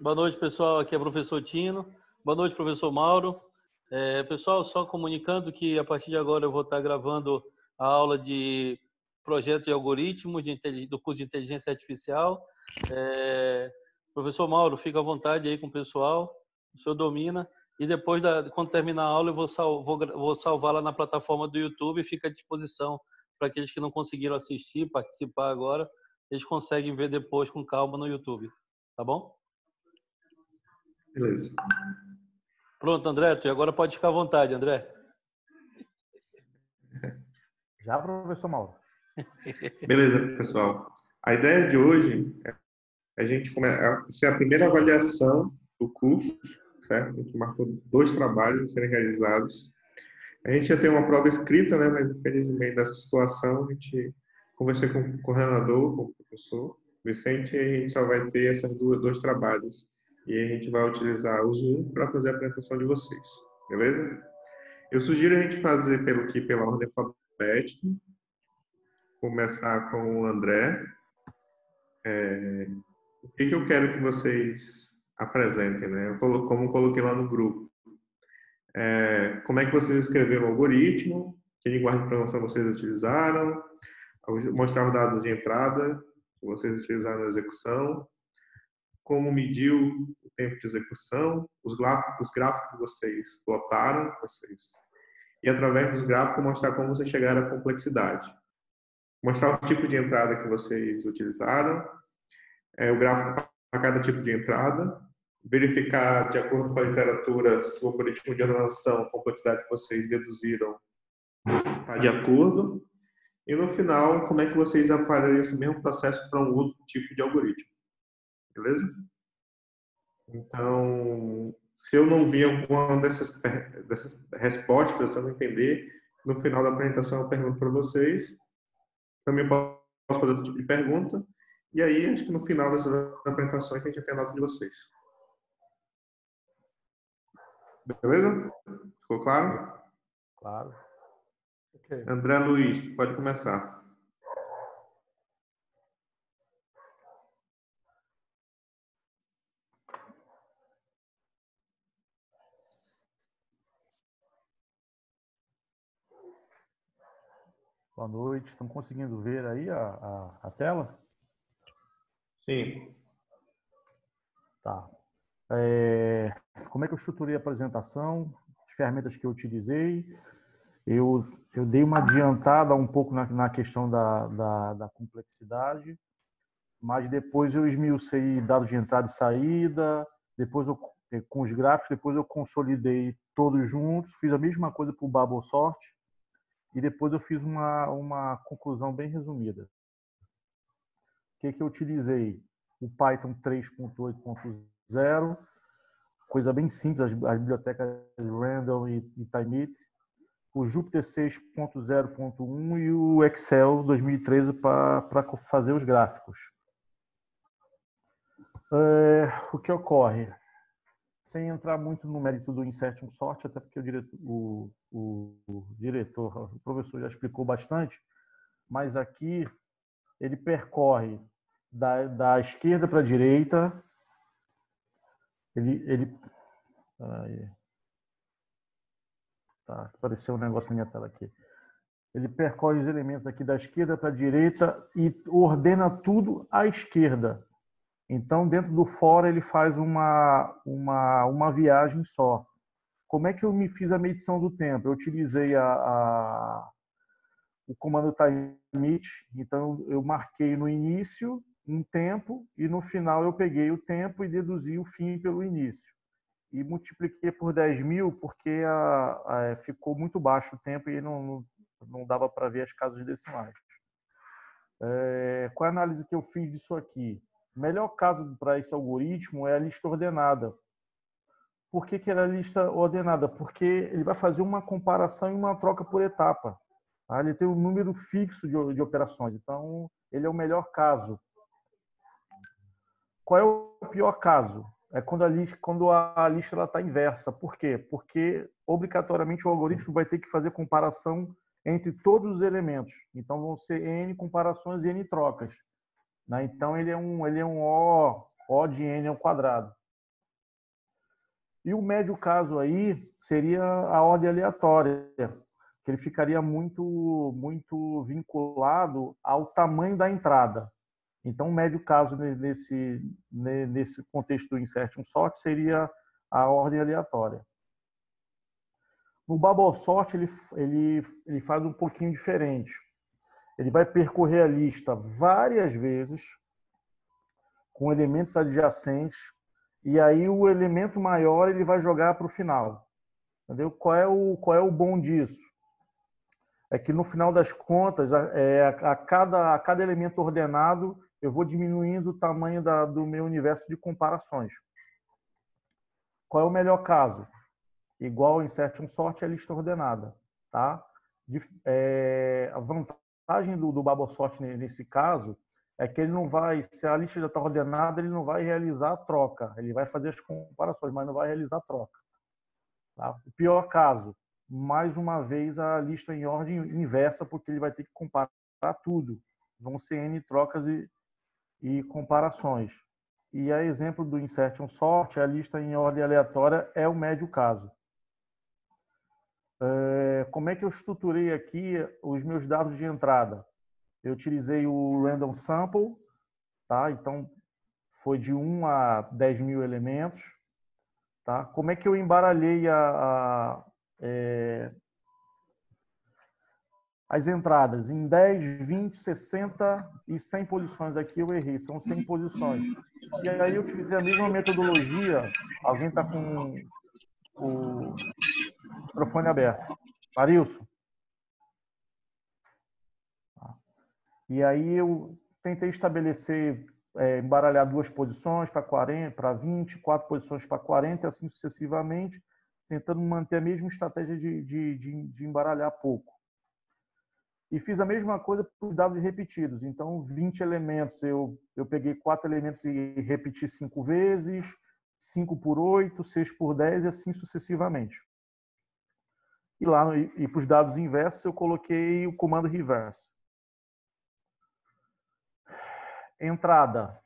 Boa noite, pessoal. Aqui é o professor Tino. Boa noite, professor Mauro. Pessoal, só comunicando que a partir de agora eu vou estar gravando a aula de projeto de algoritmos do curso de inteligência artificial. Professor Mauro, fica à vontade aí com o pessoal. O senhor domina. E depois, quando terminar a aula, eu vou salvar lá na plataforma do YouTube e fica à disposição para aqueles que não conseguiram assistir, participar agora. Eles conseguem ver depois com calma no YouTube. Tá bom? Beleza. Pronto, André, tu agora pode ficar à vontade, André. Já, professor Mauro. Beleza, pessoal. A ideia de hoje é a gente ser a primeira avaliação do curso, certo? A gente marcou 2 trabalhos a serem realizados. A gente ia ter uma prova escrita, né? Mas infelizmente dessa situação a gente conversei com o coordenador, com o professor Vicente, e a gente só vai ter esses dois trabalhos. E aí a gente vai utilizar o Zoom para fazer a apresentação de vocês, beleza? Eu sugiro a gente fazer pela ordem alfabética. Começar com o André. O que eu quero que vocês apresentem, né? Como eu coloquei lá no grupo. Como é que vocês escreveram o algoritmo, que linguagem de programação vocês utilizaram, mostrar os dados de entrada que vocês utilizaram na execução, como mediu o tempo de execução, os gráficos que vocês plotaram, e através dos gráficos mostrar como vocês chegaram à complexidade. Mostrar o tipo de entrada que vocês utilizaram, o gráfico para cada tipo de entrada, verificar, de acordo com a literatura, se o algoritmo de ordenação, a complexidade que vocês deduziram está de acordo. E no final, como é que vocês fariam esse mesmo processo para um outro tipo de algoritmo. Beleza? Então, se eu não vi alguma dessas respostas, se eu não entender, no final da apresentação eu pergunto para vocês. Também posso fazer outro tipo de pergunta. E aí, acho que no final dessas apresentações a gente já tem a nota de vocês. Beleza? Ficou claro? Claro. Okay. André Luiz, pode começar. Boa noite. Estão conseguindo ver aí a tela? Sim. Tá. Como é que eu estruturei a apresentação? As ferramentas que eu utilizei. Eu dei uma adiantada um pouco na questão da complexidade, mas depois eu esmiucei dados de entrada e saída, depois com os gráficos, depois eu consolidei todos juntos, fiz a mesma coisa para o Bubble Sort e depois eu fiz uma conclusão bem resumida. O que eu utilizei? O Python 3.8.0, coisa bem simples, as bibliotecas Random e Timeit, o Jupyter 6.0.1 e o Excel 2013 para fazer os gráficos. O que ocorre? Sem entrar muito no mérito do Insertion Sort, até porque o professor já explicou bastante, mas aqui ele percorre da esquerda para a direita, tá, apareceu um negócio na minha tela aqui. Ele percorre os elementos aqui da esquerda para a direita e ordena tudo à esquerda. Então, dentro do for, ele faz uma viagem só. Como é que eu me fiz a medição do tempo? Eu utilizei o comando timeit, então eu marquei no início um tempo e no final eu peguei o tempo e deduzi o fim pelo início. E multipliquei por 10.000 porque ficou muito baixo o tempo e não dava para ver as casas decimais. Qual a análise que eu fiz disso aqui? O melhor caso para esse algoritmo é a lista ordenada. Por que era a lista ordenada? Porque ele vai fazer uma comparação e uma troca por etapa. Tá? Ele tem um número fixo de operações, então ele é o melhor caso. Qual é o pior caso? É quando a lista está inversa. Por quê? Porque obrigatoriamente o algoritmo vai ter que fazer comparação entre todos os elementos. Então vão ser N comparações e N trocas. Então ele é um O de N ao quadrado. E o médio caso aí seria a ordem aleatória, que ele ficaria muito vinculado ao tamanho da entrada. Então, o médio caso nesse contexto do Insertion Sort seria a ordem aleatória. No Bubble Sort, ele faz um pouquinho diferente. Ele vai percorrer a lista várias vezes, com elementos adjacentes, e aí o elemento maior ele vai jogar para o final. Entendeu? Qual é o bom disso? É que no final das contas, a cada elemento ordenado, eu vou diminuindo o tamanho do meu universo de comparações. Qual é o melhor caso? Igual ao Insertion Sort, é a lista ordenada. Tá? A vantagem do Bubble Sort nesse caso é que ele não vai, se a lista já está ordenada, ele não vai realizar a troca. Ele vai fazer as comparações, mas não vai realizar a troca. Tá? O pior caso, mais uma vez a lista em ordem inversa, porque ele vai ter que comparar tudo. Vão ser N trocas e comparações. E a exemplo do Insertion Sort, a lista em ordem aleatória é o médio caso. Como é que eu estruturei aqui os meus dados de entrada? Eu utilizei o Random Sample, tá? Então foi de 1 a 10.000 elementos. Tá? Como é que eu embaralhei as entradas? Em 10, 20, 60 e 100 posições. Aqui eu errei, são 100 posições. E aí eu utilizei a mesma metodologia. Alguém está com o microfone aberto. Marilson? E aí eu tentei estabelecer, embaralhar 2 posições para 40, para 20, 4 posições para 40, assim sucessivamente, tentando manter a mesma estratégia de embaralhar pouco. E fiz a mesma coisa para os dados repetidos. Então, 20 elementos, eu peguei 4 elementos e repeti 5 vezes, 5 por 8, 6 por 10 e assim sucessivamente. E para os dados inversos, eu coloquei o comando reverse. Entrada.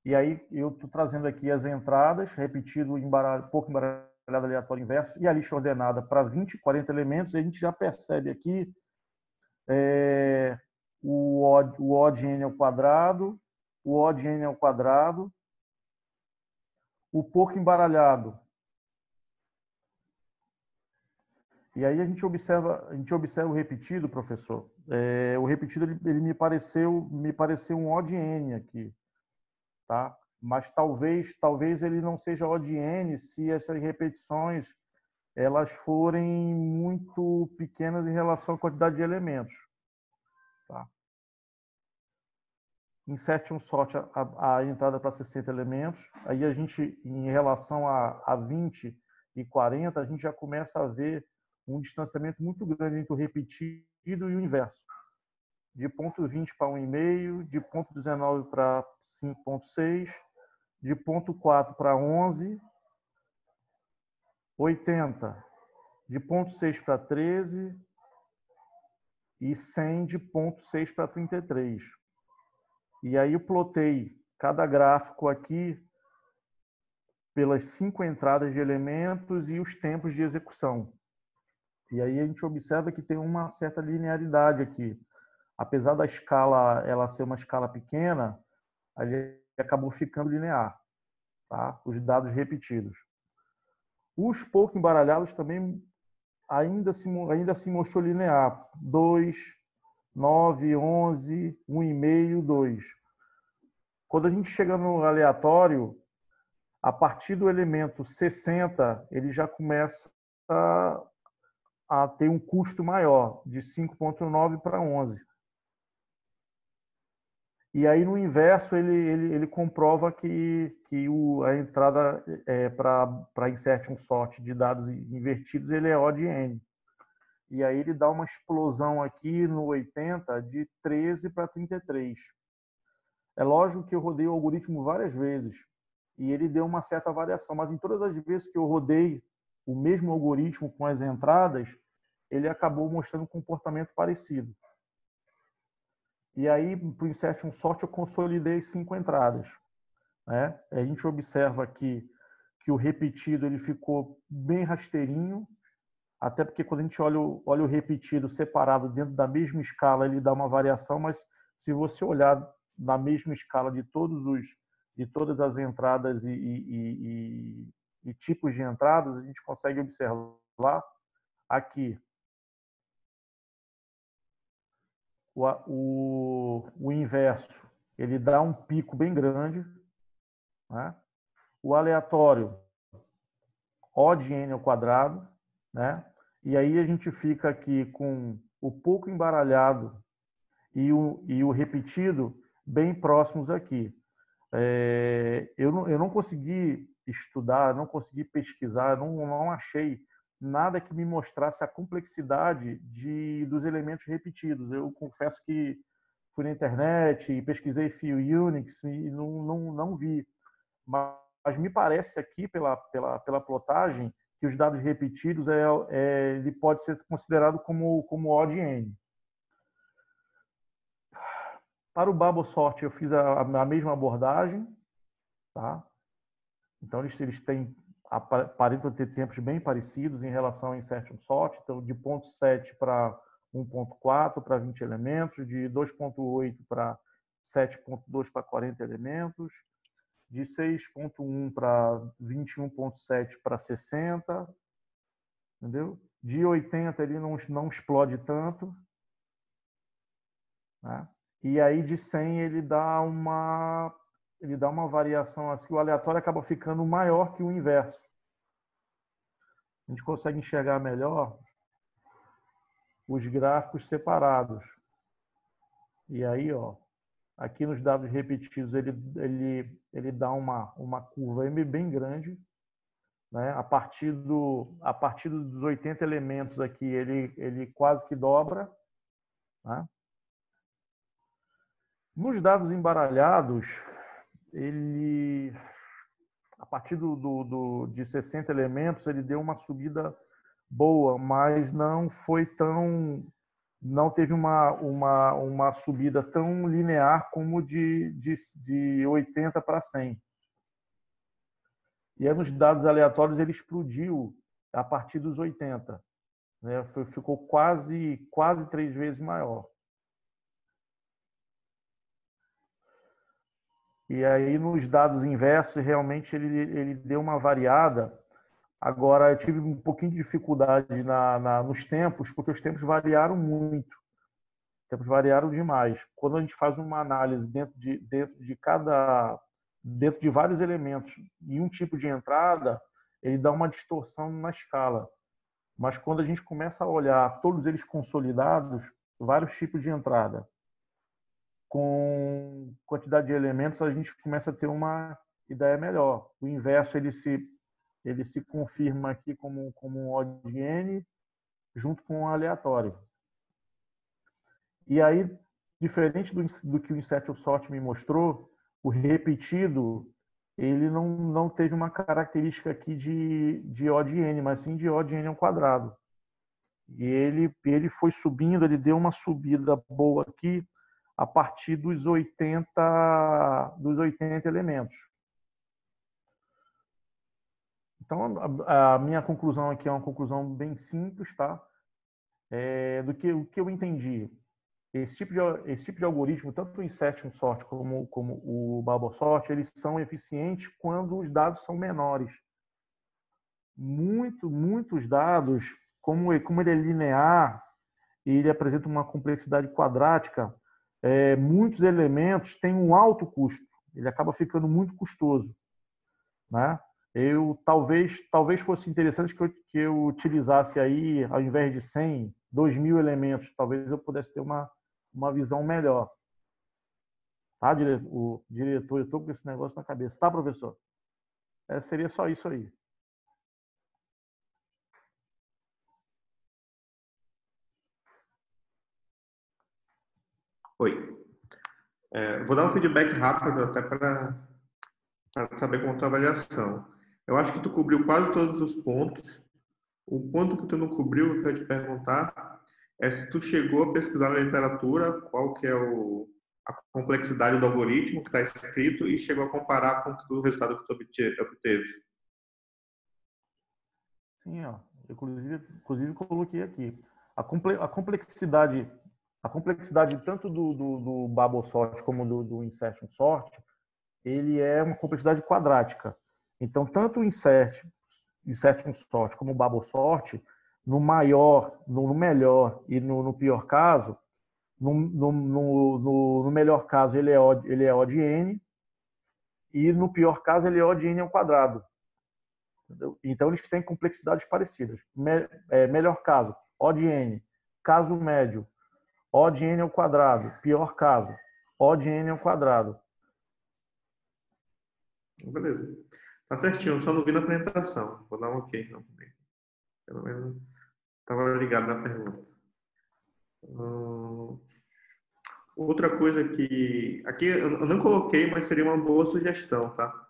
E aí eu estou trazendo aqui as entradas, repetido, pouco embaralhado aleatório inverso, e a lista ordenada para 20, 40 elementos. E a gente já percebe aqui o odd n ao quadrado, o odd n ao quadrado, o pouco embaralhado. E aí a gente observa o repetido, professor. O repetido ele me pareceu um odd n aqui, tá? Mas talvez ele não seja odd n se essas repetições elas forem muito pequenas em relação à quantidade de elementos. Tá? Insertion Sort a entrada para 60 elementos. Aí a gente, em relação a 20 e 40, a gente já começa a ver um distanciamento muito grande entre o repetido e o inverso. De ponto 20 para 1,5, de ponto 19 para 5,6, de ponto 4 para 11, 80, de ponto 6 para 13 e 100 de ponto 6 para 33. E aí eu plotei cada gráfico aqui pelas 5 entradas de elementos e os tempos de execução. E aí a gente observa que tem uma certa linearidade aqui. Apesar da escala ela ser uma escala pequena, ele acabou ficando linear, tá? Os dados repetidos. Os pouco embaralhados também ainda se mostrou linear. 2, 9, 11, 1,5, 2. Quando a gente chega no aleatório, a partir do elemento 60, ele já começa a ter um custo maior, de 5,9 para 11. E aí, no inverso, ele comprova que a entrada para Insertion Sort de dados invertidos ele é odd n. E aí ele dá uma explosão aqui no 80 de 13 para 33. É lógico que eu rodei o algoritmo várias vezes e ele deu uma certa variação, mas em todas as vezes que eu rodei o mesmo algoritmo com as entradas, ele acabou mostrando um comportamento parecido. E aí, para o Insertion Sort, eu consolidei 5 entradas. Né? A gente observa aqui que o repetido ele ficou bem rasteirinho, até porque quando a gente olha o repetido separado dentro da mesma escala, ele dá uma variação, mas se você olhar na mesma escala de todas as entradas e tipos de entradas, a gente consegue observar aqui o inverso, ele dá um pico bem grande, né? O aleatório, O de n ao quadrado, né? E aí a gente fica aqui com o pouco embaralhado e o repetido bem próximos aqui. Eu não consegui estudar, não consegui pesquisar, não achei nada que me mostrasse a complexidade dos elementos repetidos. Eu confesso que fui na internet, pesquisei fio Unix e não vi. Mas me parece aqui, pela plotagem, que os dados repetidos ele pode ser considerado como O de n. Para o Babosort, eu fiz a mesma abordagem, tá? Então, eles aparentam ter tempos bem parecidos em relação ao insertion sort, então de 0.7 para 1.4 para 20 elementos, de 2.8 para 7.2 para 40 elementos, de 6.1 para 21.7 para 60, entendeu? De 80 ele não explode tanto, né? E aí de 100 ele dá uma variação assim, o aleatório acaba ficando maior que o inverso. A gente consegue enxergar melhor os gráficos separados. E aí, ó, aqui nos dados repetidos ele dá uma curva bem grande, né? A partir dos 80 elementos aqui ele quase que dobra, né? Nos dados embaralhados, a partir de 60 elementos, ele deu uma subida boa, mas não teve uma subida tão linear como de 80 para 100. E aí, nos dados aleatórios, ele explodiu a partir dos 80. Né? Ficou quase 3 vezes maior. E aí, nos dados inversos, realmente ele deu uma variada. Agora, eu tive um pouquinho de dificuldade nos tempos, porque os tempos variaram muito. Os tempos variaram demais. Quando a gente faz uma análise dentro de vários elementos e um tipo de entrada, ele dá uma distorção na escala. Mas quando a gente começa a olhar todos eles consolidados, vários tipos de entrada, com quantidade de elementos, a gente começa a ter uma ideia melhor. O inverso ele se confirma aqui como um O de n junto com um aleatório. E aí, diferente do que o insertion sort me mostrou, o repetido ele não teve uma característica aqui de O de n, mas sim de O de n ao quadrado. E ele foi subindo, ele deu uma subida boa aqui a partir dos 80 elementos. Então, a minha conclusão aqui é uma conclusão bem simples, tá? O que eu entendi. Esse tipo de algoritmo, tanto o insertion sort como o Babosort, eles são eficientes quando os dados são menores. Muitos dados, como ele é linear e ele apresenta uma complexidade quadrática, muitos elementos têm um alto custo. Ele acaba ficando muito custoso, né? Talvez fosse interessante que eu utilizasse aí, ao invés de 100, 2.000 elementos. Talvez eu pudesse ter uma visão melhor. Tá, diretor? Eu estou com esse negócio na cabeça. Tá, professor? Seria só isso aí. Oi. Vou dar um feedback rápido até para saber como está a avaliação. Eu acho que tu cobriu quase todos os pontos. O ponto que tu não cobriu, que eu ia te perguntar, é se tu chegou a pesquisar na literatura qual que é a complexidade do algoritmo que está escrito e chegou a comparar com o resultado que tu obteve. Sim, ó. Inclusive coloquei aqui. A complexidade tanto do Bubble Sort como do Insertion Sort, ele é uma complexidade quadrática. Então, tanto o Insertion Sort como o Bubble Sort, no melhor e no pior caso, no melhor caso ele é O de n, e no pior caso ele é O de n ao quadrado. Entendeu? Então, eles têm complexidades parecidas. Melhor caso, O de n. Caso médio, O de n ao quadrado. Pior caso, O de n ao quadrado. Beleza. Tá certinho, só não vi na apresentação. Vou dar um ok. Não. Pelo menos estava ligado na pergunta. Outra coisa que... Aqui eu não coloquei, mas seria uma boa sugestão, tá?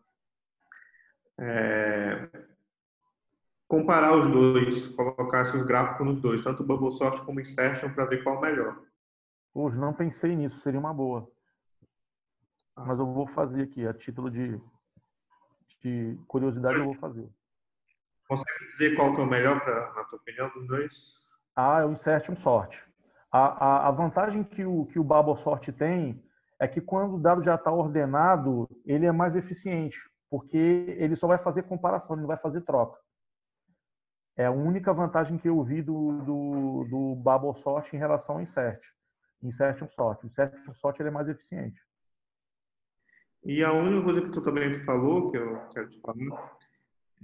Comparar os dois, colocar os gráficos nos dois, tanto o Bubble Sort como o Insertion, para ver qual é o melhor. Hoje não pensei nisso, seria uma boa. Mas eu vou fazer aqui, a título de curiosidade, eu vou fazer. Consegue dizer qual que é o melhor, na tua opinião, dos dois? É o Insertion Sort. A vantagem que o Bubble Sort tem é que quando o dado já está ordenado, ele é mais eficiente, porque ele só vai fazer comparação, ele não vai fazer troca. É a única vantagem que eu vi do Bubble Sort em relação ao Insertion Sort. O Insertion Sort ele é mais eficiente. E a única coisa que tu também falou, que eu quero te falar,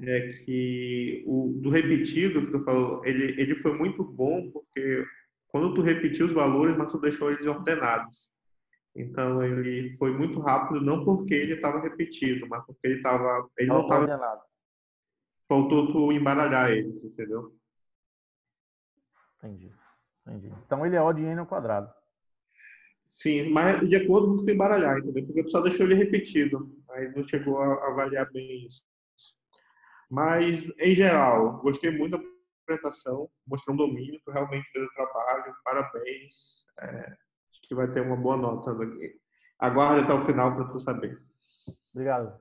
é que do repetido que tu falou, ele foi muito bom porque quando tu repetiu os valores, mas tu deixou eles ordenados. Então ele foi muito rápido, não porque ele estava repetido, mas porque ele não estava, Ordenado. faltou tu embaralhar eles, entendeu? Entendi. Então ele é O de n ao quadrado. Sim, mas de acordo com o que tu embaralhar, entendeu? Porque tu só deixou ele repetido, aí não chegou a avaliar bem isso. Mas, em geral, gostei muito da apresentação, mostrou um domínio, tu realmente fez o trabalho, parabéns. Acho que vai ter uma boa nota daqui. Aguarde até o final para tu saber. Obrigado.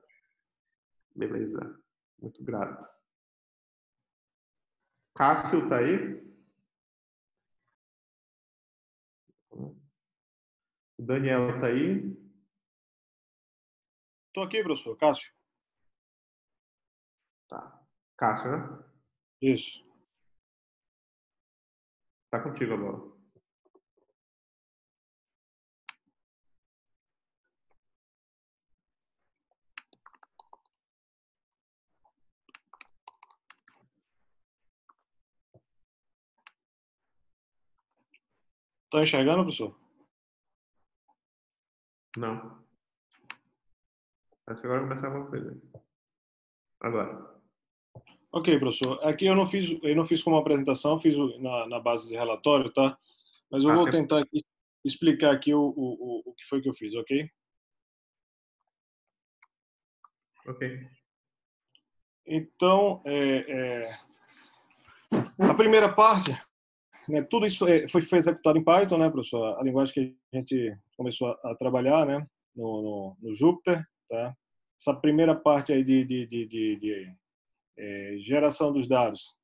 Beleza, muito grato. Cássio, tá aí? O Daniel tá aí? Estou aqui, professor. Cássio. Tá. Cássio, né? Isso. Tá contigo a bola. Está enxergando, professor? Não. Essa agora vai começar alguma coisa. Agora. Ok, professor. Aqui eu não fiz como apresentação, fiz na base de relatório, tá? Mas eu vou tentar aqui explicar aqui o que foi que eu fiz, ok? Ok. Então, a primeira parte, né, tudo isso foi executado em Python, né, professor? A linguagem que a gente começou a trabalhar, né, no Jupyter, tá? Essa primeira parte aí de geração dos dados.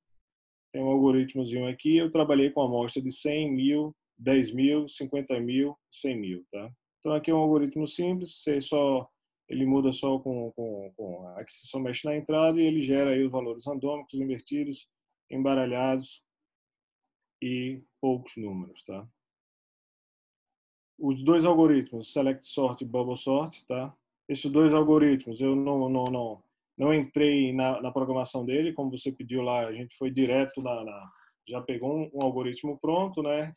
Tem um algoritmozinho aqui, eu trabalhei com amostra de 100 mil, 10 mil, 50 mil, 100 mil, tá? Então aqui é um algoritmo simples, ele muda só aqui você só mexe na entrada e ele gera aí os valores randômicos, invertidos, embaralhados e poucos números, tá? Os dois algoritmos, Select Sort e Bubble Sort, tá? Esses dois algoritmos eu não entrei na programação dele, como você pediu lá, a gente foi direto já pegou um algoritmo pronto, né?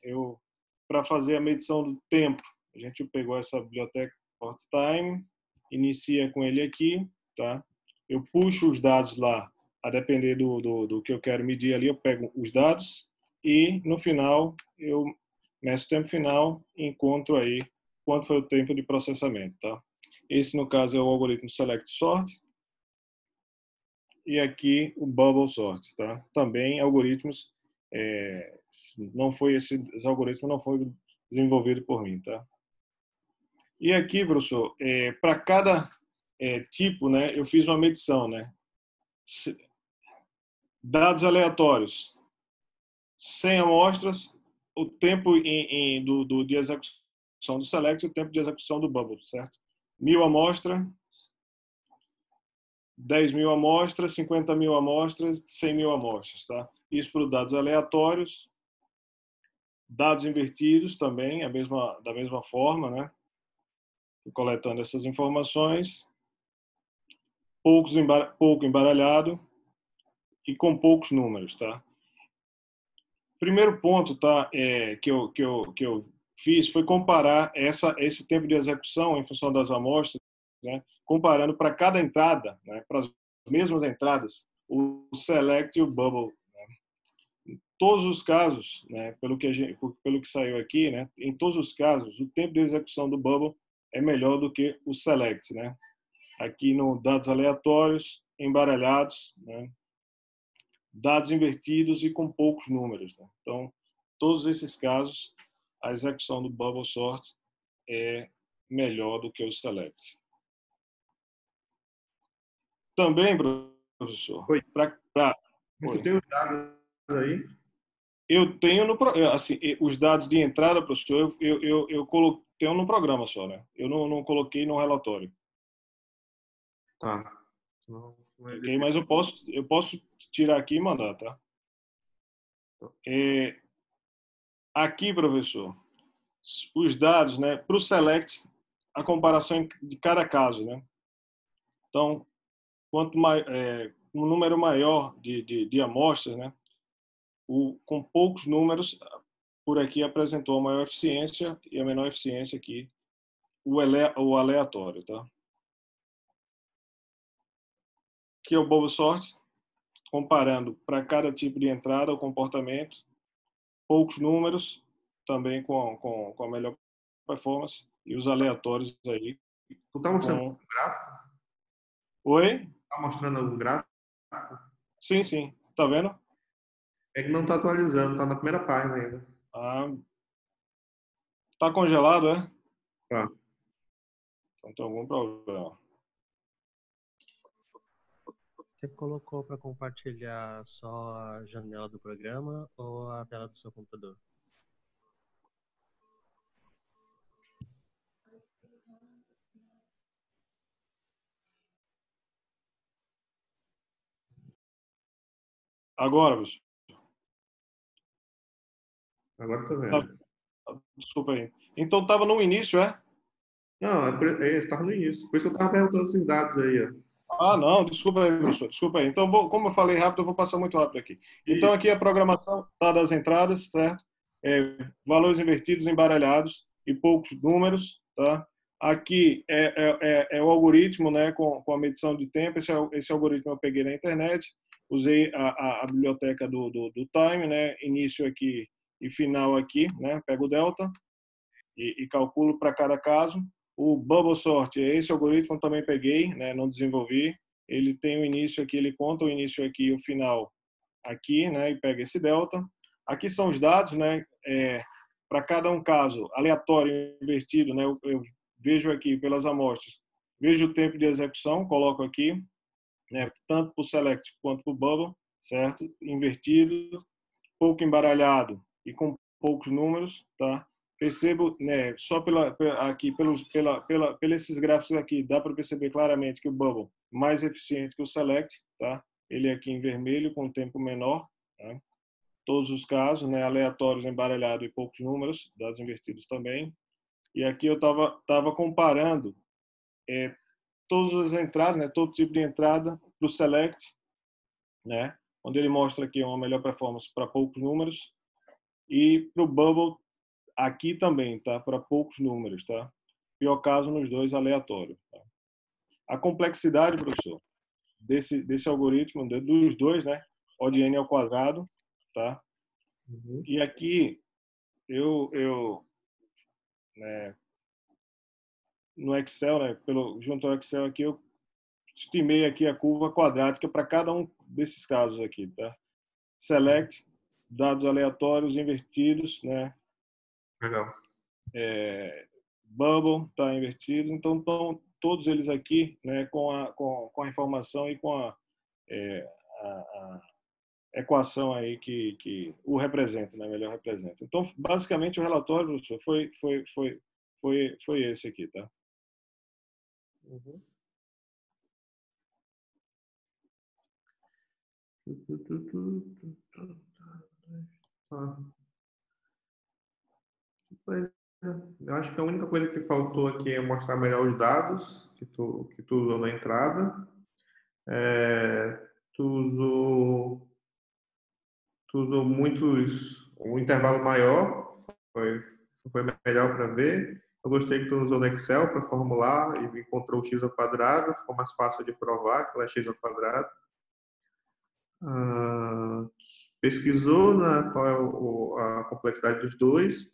Para fazer a medição do tempo, a gente pegou essa biblioteca PortTime, inicia com ele aqui, tá? Eu puxo os dados lá, a depender do que eu quero medir ali, eu pego os dados e no final eu meço o tempo final e encontro aí quanto foi o tempo de processamento, tá? Esse, no caso, é o algoritmo Select Sort. E aqui o Bubble Sort, tá? Também algoritmos, esse algoritmo não foi desenvolvido por mim, tá? E aqui, professor, para cada tipo, né, eu fiz uma medição, né? Dados aleatórios, 100 amostras, o tempo de execução do select e o tempo de execução do bubble, certo? 1.000 amostras, 10.000 amostras, 50.000 amostras, 100.000 amostras, tá? Isso para os dados aleatórios. Dados invertidos também, da mesma forma, né? Coletando essas informações. Pouco embaralhado e com poucos números, tá? Primeiro ponto, tá, que eu fiz foi comparar esse tempo de execução em função das amostras, né? Comparando para cada entrada, né? Para as mesmas entradas, o select e o bubble. Em todos os casos, né? Pelo que saiu aqui, né? Em todos os casos, o tempo de execução do bubble é melhor do que o select, né? Aqui no dados aleatórios, embaralhados, né? Dados invertidos e com poucos números, né? Então, todos esses casos, a execução do bubble sort é melhor do que o select. Também, professor, Oi. Oi. Tu tem os dados aí? Eu tenho assim, os dados de entrada, professor, eu coloquei no programa só, né? Eu não coloquei no relatório. Tá. Não, Ok? Mas eu posso tirar aqui e mandar, tá? Aqui, professor, os dados, né? Para o select, a comparação de cada caso, né? Então, quanto mais, um número maior de amostras, né? Com poucos números, por aqui apresentou a maior eficiência e a menor eficiência aqui, o aleatório, tá? Aqui é o bubble sort, comparando para cada tipo de entrada o comportamento, poucos números, também com a melhor performance, e os aleatórios aí. Tu tá mostrando Com... algum gráfico? Oi? Tá mostrando algum gráfico? Sim, sim. Tá vendo? É que não tá atualizando, tá na primeira página ainda. Ah, tá congelado, é? Tá. Então tem algum problema. Você colocou para compartilhar só a janela do programa ou a tela do seu computador? Agora, professor. Agora eu tô vendo. Desculpa aí. Então tava no início, é? Não, estava no início. Por isso que eu tava perguntando esses dados aí, ó. Ah, não, desculpa aí, professor, desculpa aí. Então, como eu falei rápido, eu vou passar muito rápido aqui. Então, aqui a programação tá das entradas, certo? Valores invertidos, embaralhados e poucos números, tá? Aqui é o algoritmo, né, com a medição de tempo. Esse algoritmo eu peguei na internet, usei a biblioteca do Time, né, início aqui e final aqui, né, pego o delta e calculo para cada caso. O Bubble Sort, esse algoritmo eu também peguei, né, não desenvolvi. Ele tem o início aqui, ele conta o início aqui e o final aqui, né, e pega esse delta. Aqui são os dados, né, para cada um caso aleatório invertido, né, eu vejo aqui pelas amostras, vejo o tempo de execução, coloco aqui, né, tanto para o select quanto para o bubble, certo? Invertido, pouco embaralhado e com poucos números, tá? Percebo, né, só aqui pelos esses gráficos aqui, dá para perceber claramente que o bubble é mais eficiente que o select, tá? Ele é aqui em vermelho com tempo menor, tá? Todos os casos, né, aleatórios, embaralhado e poucos números, dados invertidos também. E aqui eu tava comparando todas as entradas, né, todo tipo de entrada para o select, né, onde ele mostra aqui uma melhor performance para poucos números, e para o bubble aqui também, tá? Para poucos números, tá? Pior caso nos dois aleatórios. Tá? A complexidade, professor, desse algoritmo, dos dois, né? O de n ao quadrado, tá? Uhum. E aqui né, no Excel, né? Junto ao Excel aqui eu estimei aqui a curva quadrática para cada um desses casos aqui, tá? Select, dados aleatórios invertidos, né? Legal. Bubble está invertido, então estão todos eles aqui, né, com a informação e com equação aí que o representa, né? Melhor representa. Então, basicamente, o relatório, professor, foi esse aqui, tá? Uhum. Eu acho que a única coisa que faltou aqui é mostrar melhor os dados que tu usou na entrada. Tu usou um intervalo maior, foi melhor para ver. Eu gostei que tu usou no Excel para formular e encontrou o x ao quadrado, ficou mais fácil de provar que ela é x ao quadrado. Pesquisou qual é a complexidade dos dois.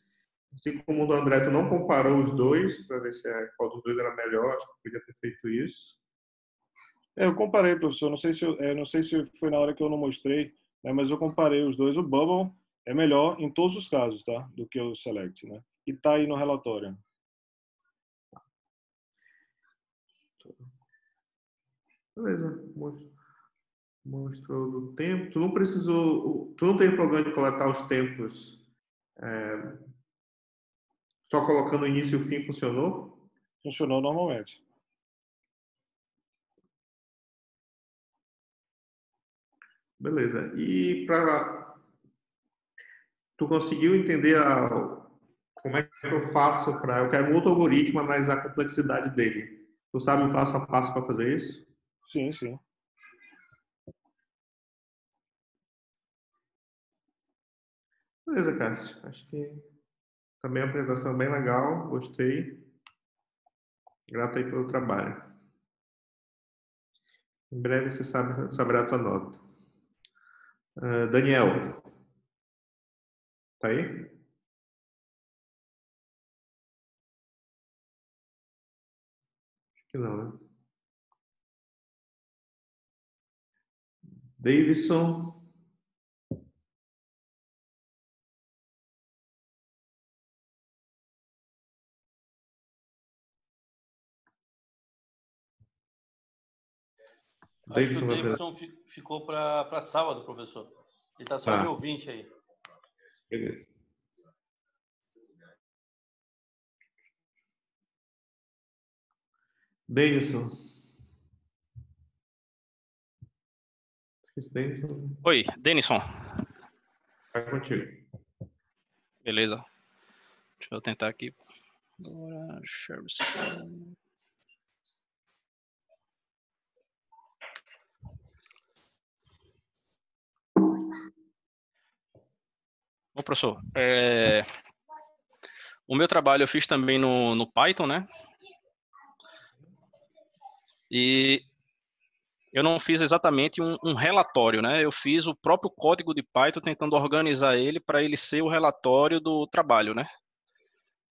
Assim como o do André, tu não comparou os dois para ver qual dos dois era melhor. Acho que podia ter feito isso. Eu comparei, professor. Não sei se foi na hora que eu não mostrei, né? Mas eu comparei os dois. O Bubble é melhor em todos os casos, tá? Do que o Select, né? E tá aí no relatório. Beleza. Mostrou do tempo. Tu não teve problema de coletar os tempos. Só colocando o início e o fim funcionou? Funcionou normalmente. Beleza. E tu conseguiu entender como é que eu faço para... Eu quero um outro algoritmo analisar a complexidade dele. Tu sabe o passo a passo para fazer isso? Sim, sim. Beleza, Cássio. Acho que também a apresentação é bem legal. Gostei. Grato aí pelo trabalho. Em breve você saberá a tua nota. Daniel. Tá aí? Acho que não, né? Davidson. Acho que o Vai apresentar. Davidson ficou para sábado, professor. Ele está só de Tá, ouvinte aí. beleza. Denison. Denison. Oi, Denison. Vai contigo. Beleza. Deixa eu tentar aqui. Agora, share screen. Bom, professor, o meu trabalho eu fiz também no Python, né? E eu não fiz exatamente um relatório, né? Eu fiz o próprio código de Python tentando organizar ele para ele ser o relatório do trabalho, né?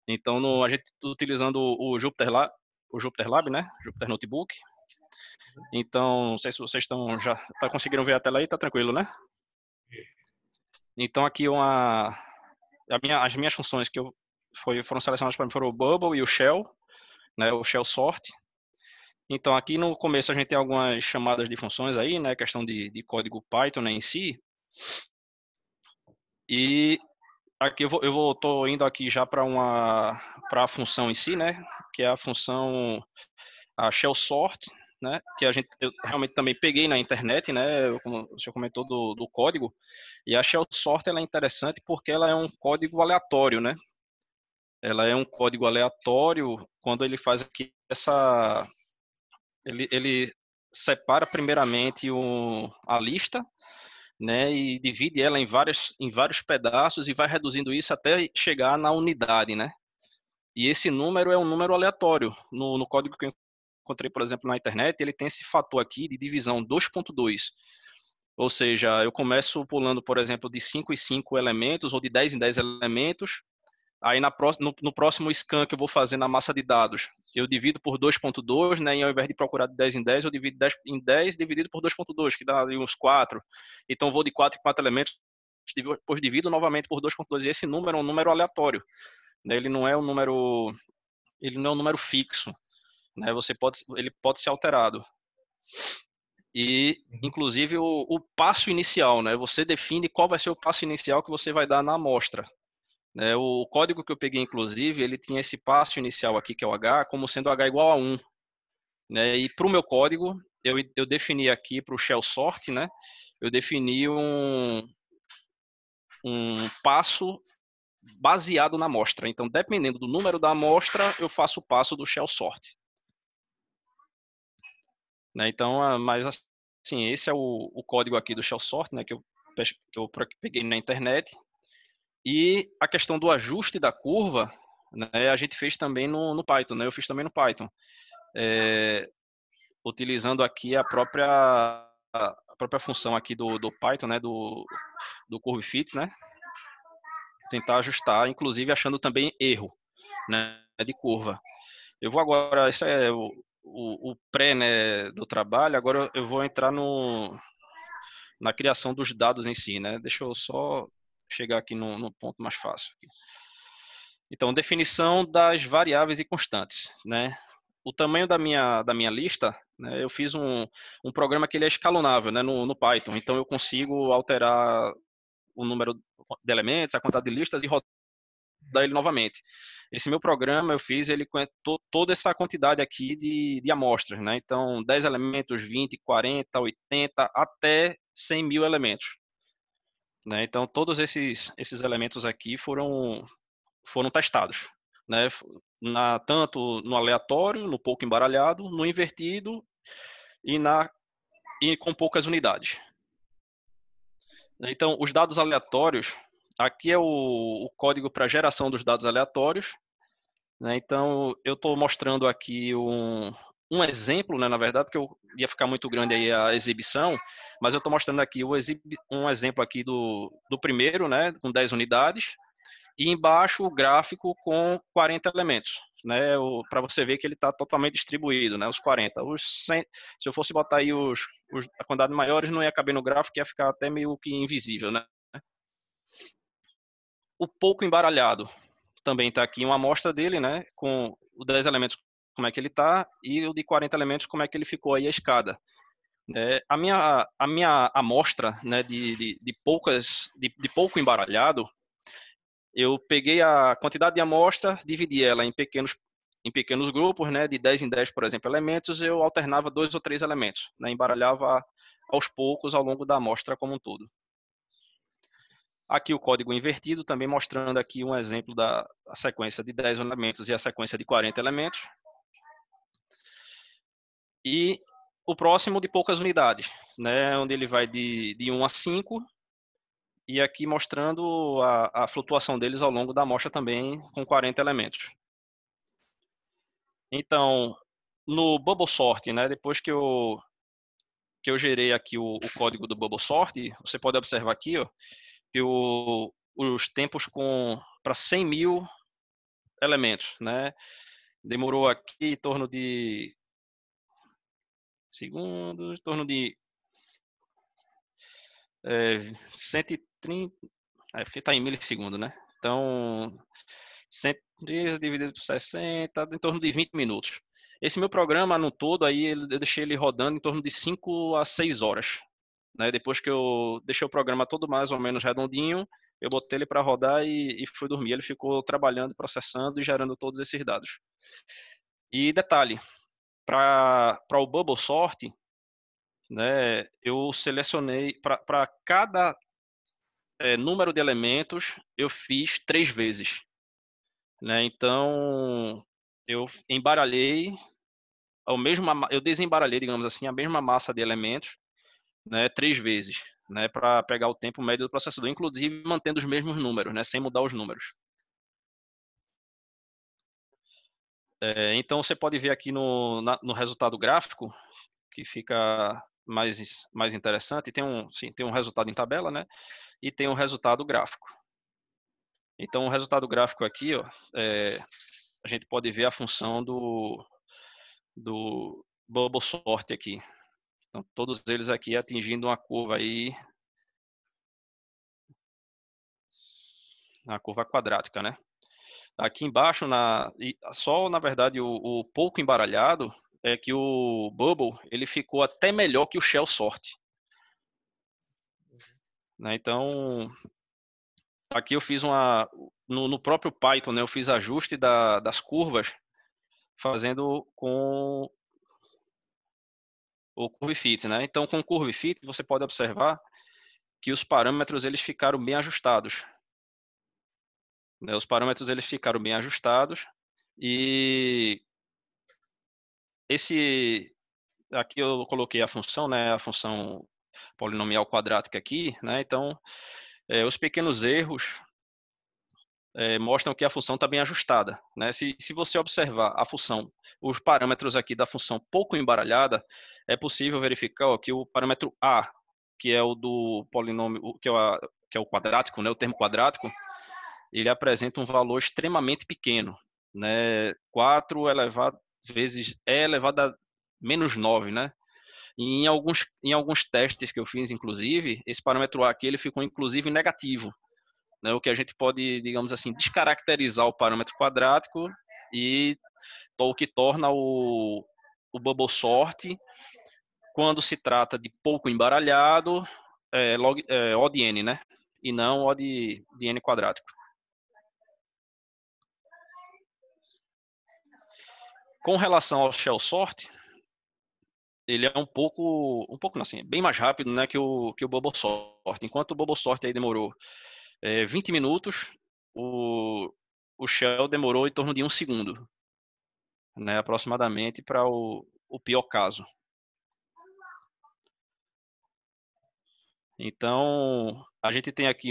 Então, a gente utilizando o Jupyter Lab, né? Jupyter Notebook. Então, não sei se vocês já conseguiram ver a tela aí, tá tranquilo, né? Então, aqui as minhas funções que foram selecionadas para mim foram o Bubble e o Shell, né? O Shell Sort. Então, aqui no começo a gente tem algumas chamadas de funções aí, né? Questão de código Python, né, em si. E aqui tô indo aqui já para a função em si, né? Que é a função a Shell Sort, né? Que eu realmente também peguei na internet, né? Como o senhor comentou do código. E a Shell Sort ela é interessante porque ela é um código aleatório, né? Ela é um código aleatório quando ele faz aqui ele separa primeiramente a lista, né, e divide ela em vários pedaços e vai reduzindo isso até chegar na unidade, né? E esse número é um número aleatório. No código que eu encontrei, por exemplo, na internet, ele tem esse fator aqui de divisão 2.2. Ou seja, eu começo pulando, por exemplo, de 5 em 5 elementos ou de 10 em 10 elementos. Aí no próximo scan que eu vou fazer na massa de dados, eu divido por 2.2, né? E ao invés de procurar de 10 em 10, eu divido 10 em 10 dividido por 2.2, que dá ali uns 4. Então eu vou de 4 em 4 elementos, depois divido novamente por 2.2. E esse número é um número aleatório, né? Ele não é um número fixo, né? Ele pode ser alterado. e inclusive o passo inicial, né? Você define qual vai ser o passo inicial que você vai dar na amostra. Né? O código que eu peguei, inclusive, ele tinha esse passo inicial aqui, que é o H, como sendo H igual a 1. Né? E para o meu código, eu defini aqui para o shell sort, né? Eu defini um passo baseado na amostra. Então, dependendo do número da amostra, eu faço o passo do shell sort. Né? Então, mas assim, esse é o código aqui do shell sort, né? Que eu peguei na internet. E a questão do ajuste da curva, né? A gente fez também no Python, né? Eu fiz também no Python. Utilizando aqui a própria função aqui do Python, né? Do curve fit, né? Tentar ajustar, inclusive achando também erro, né? De curva. Eu vou agora, isso é o pré, né, do trabalho. Agora eu vou entrar na criação dos dados em si, né? Deixa eu só chegar aqui no ponto mais fácil. Então, definição das variáveis e constantes, né? O tamanho da minha lista, né, eu fiz um programa que ele é escalonável, né, no Python. Então, eu consigo alterar o número de elementos, a quantidade de listas e rodar ele novamente. Esse meu programa eu fiz ele com toda essa quantidade aqui de amostras, né? Então, 10 elementos, 20, 40, 80, até 100 mil elementos. Né? Então, todos esses elementos aqui foram testados. Né? Tanto no aleatório, no pouco embaralhado, no invertido e com poucas unidades. Então, os dados aleatórios, aqui é o código para geração dos dados aleatórios. Né? Então, eu estou mostrando aqui um exemplo, né, na verdade, porque ia ficar muito grande aí a exibição, mas eu estou mostrando aqui um exemplo aqui do primeiro, né, com 10 unidades, e embaixo o gráfico com 40 elementos, né, para você ver que ele está totalmente distribuído, né, os 40. Se eu fosse botar aí a quantidade maiores, não ia caber no gráfico, ia ficar até meio que invisível, né. O pouco embaralhado também está aqui uma amostra dele, né, com os 10 elementos, como é que ele está, e o de 40 elementos, como é que ele ficou aí a escada. A minha amostra, né, de pouco embaralhado, eu peguei a quantidade de amostra, dividi ela em pequenos grupos, né, de 10 em 10, por exemplo, elementos, eu alternava 2 ou 3 elementos, né, embaralhava aos poucos ao longo da amostra como um todo. Aqui o código invertido, também mostrando aqui um exemplo da sequência de 10 elementos e a sequência de 40 elementos. E o próximo de poucas unidades, né, onde ele vai de 1 a 5, e aqui mostrando a flutuação deles ao longo da amostra também com 40 elementos. Então, no Bubble Sort, né, depois que eu gerei aqui o código do Bubble Sort, você pode observar aqui, ó, que os tempos para 100 mil elementos, né, demorou aqui em torno de segundos, em torno de 130, porque está em milissegundos, né? Então, 130 dividido por 60, em torno de 20 minutos. Esse meu programa no todo, aí, eu deixei ele rodando em torno de 5 a 6 horas. Né? Depois que eu deixei o programa todo mais ou menos redondinho, eu botei ele para rodar e fui dormir. Ele ficou trabalhando, processando e gerando todos esses dados. E detalhe, para o Bubble Sort, né, eu selecionei para cada número de elementos, eu fiz 3 vezes. Né? Então, eu embaralhei eu desembaralhei, digamos assim, a mesma massa de elementos, né, 3 vezes, né, para pegar o tempo médio do processador, inclusive mantendo os mesmos números, né, sem mudar os números. Então, você pode ver aqui no resultado gráfico, que fica mais interessante, tem um resultado em tabela, né, e tem um resultado gráfico. Então, o resultado gráfico aqui, ó, a gente pode ver a função do Bubble Sort aqui. Então, todos eles aqui atingindo uma curva aí, a curva quadrática, né? Aqui embaixo, só na verdade o pouco embaralhado, é que o Bubble ele ficou até melhor que o Shell Sort. Né? Então, aqui eu fiz no próprio Python, né, eu fiz ajuste das curvas fazendo com o Curve Fit, né? Então, com o Curve Fit, você pode observar que os parâmetros eles ficaram bem ajustados. Né? Os parâmetros eles ficaram bem ajustados e aqui eu coloquei a função, né? A função polinomial quadrática aqui, né? Então, os pequenos erros mostram que a função está bem ajustada, né? Se você observar a função, os parâmetros aqui da função pouco embaralhada, é possível verificar ó, que o parâmetro a, que é o do polinômio, que é o quadrático, né? O termo quadrático, ele apresenta um valor extremamente pequeno, né? 4 elevado vezes e elevado a menos 9, né? E em alguns testes que eu fiz, inclusive, esse parâmetro a aqui ele ficou inclusive negativo, né? O que a gente pode, digamos assim, descaracterizar o parâmetro quadrático e o que torna o bubble sort, quando se trata de pouco embaralhado, O de n, né? E não O de n quadrático. Com relação ao shell sort, ele é um pouco não, assim, bem mais rápido, né, que o bubble sort. Enquanto o bubble sort aí demorou 20 minutos, o shell demorou em torno de 1 segundo, né, aproximadamente, para o pior caso. Então, a gente tem aqui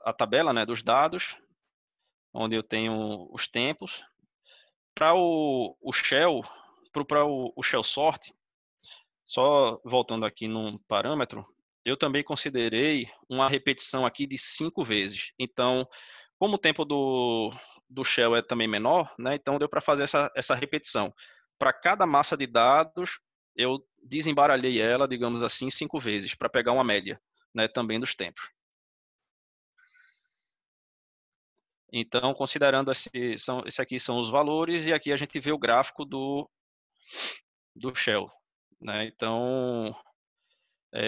a tabela, né, dos dados, onde eu tenho os tempos. Para o shell, para o shell sort, só voltando aqui num parâmetro, eu também considerei uma repetição aqui de 5 vezes. Então, como o tempo do shell é também menor, né, então deu para fazer essa repetição. Para cada massa de dados, eu desembaralhei ela, digamos assim, 5 vezes, para pegar uma média, né, também dos tempos. Então, considerando esse aqui são os valores, e aqui a gente vê o gráfico do shell. Né? Então,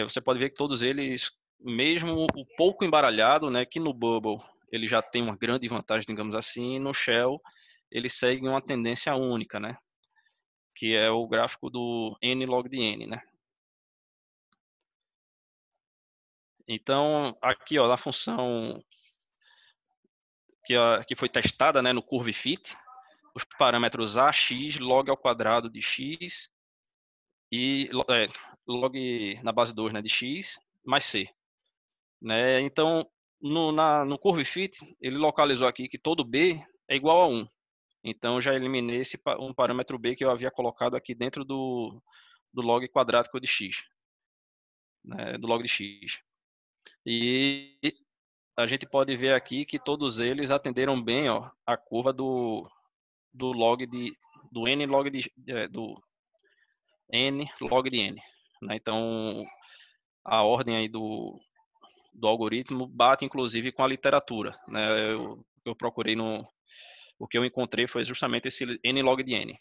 você pode ver que todos eles, mesmo o pouco embaralhado, né, que no Bubble ele já tem uma grande vantagem, digamos assim, no Shell ele segue uma tendência única, né, que é o gráfico do n log de n, né. Então, aqui, ó, na função que foi testada, né, no Curve Fit, os parâmetros a, x, log ao quadrado de x e log na base 2, né, de x mais c. Né? Então, no Curve Fit, ele localizou aqui que todo b é igual a 1. Então, já eliminei um parâmetro b que eu havia colocado aqui dentro do log quadrático de x, né? Do log de x. E a gente pode ver aqui que todos eles atenderam bem, ó, a curva do n log de n. Né? Então, a ordem aí do algoritmo bate inclusive com a literatura, né? Eu procurei o que eu encontrei foi justamente esse n log de n.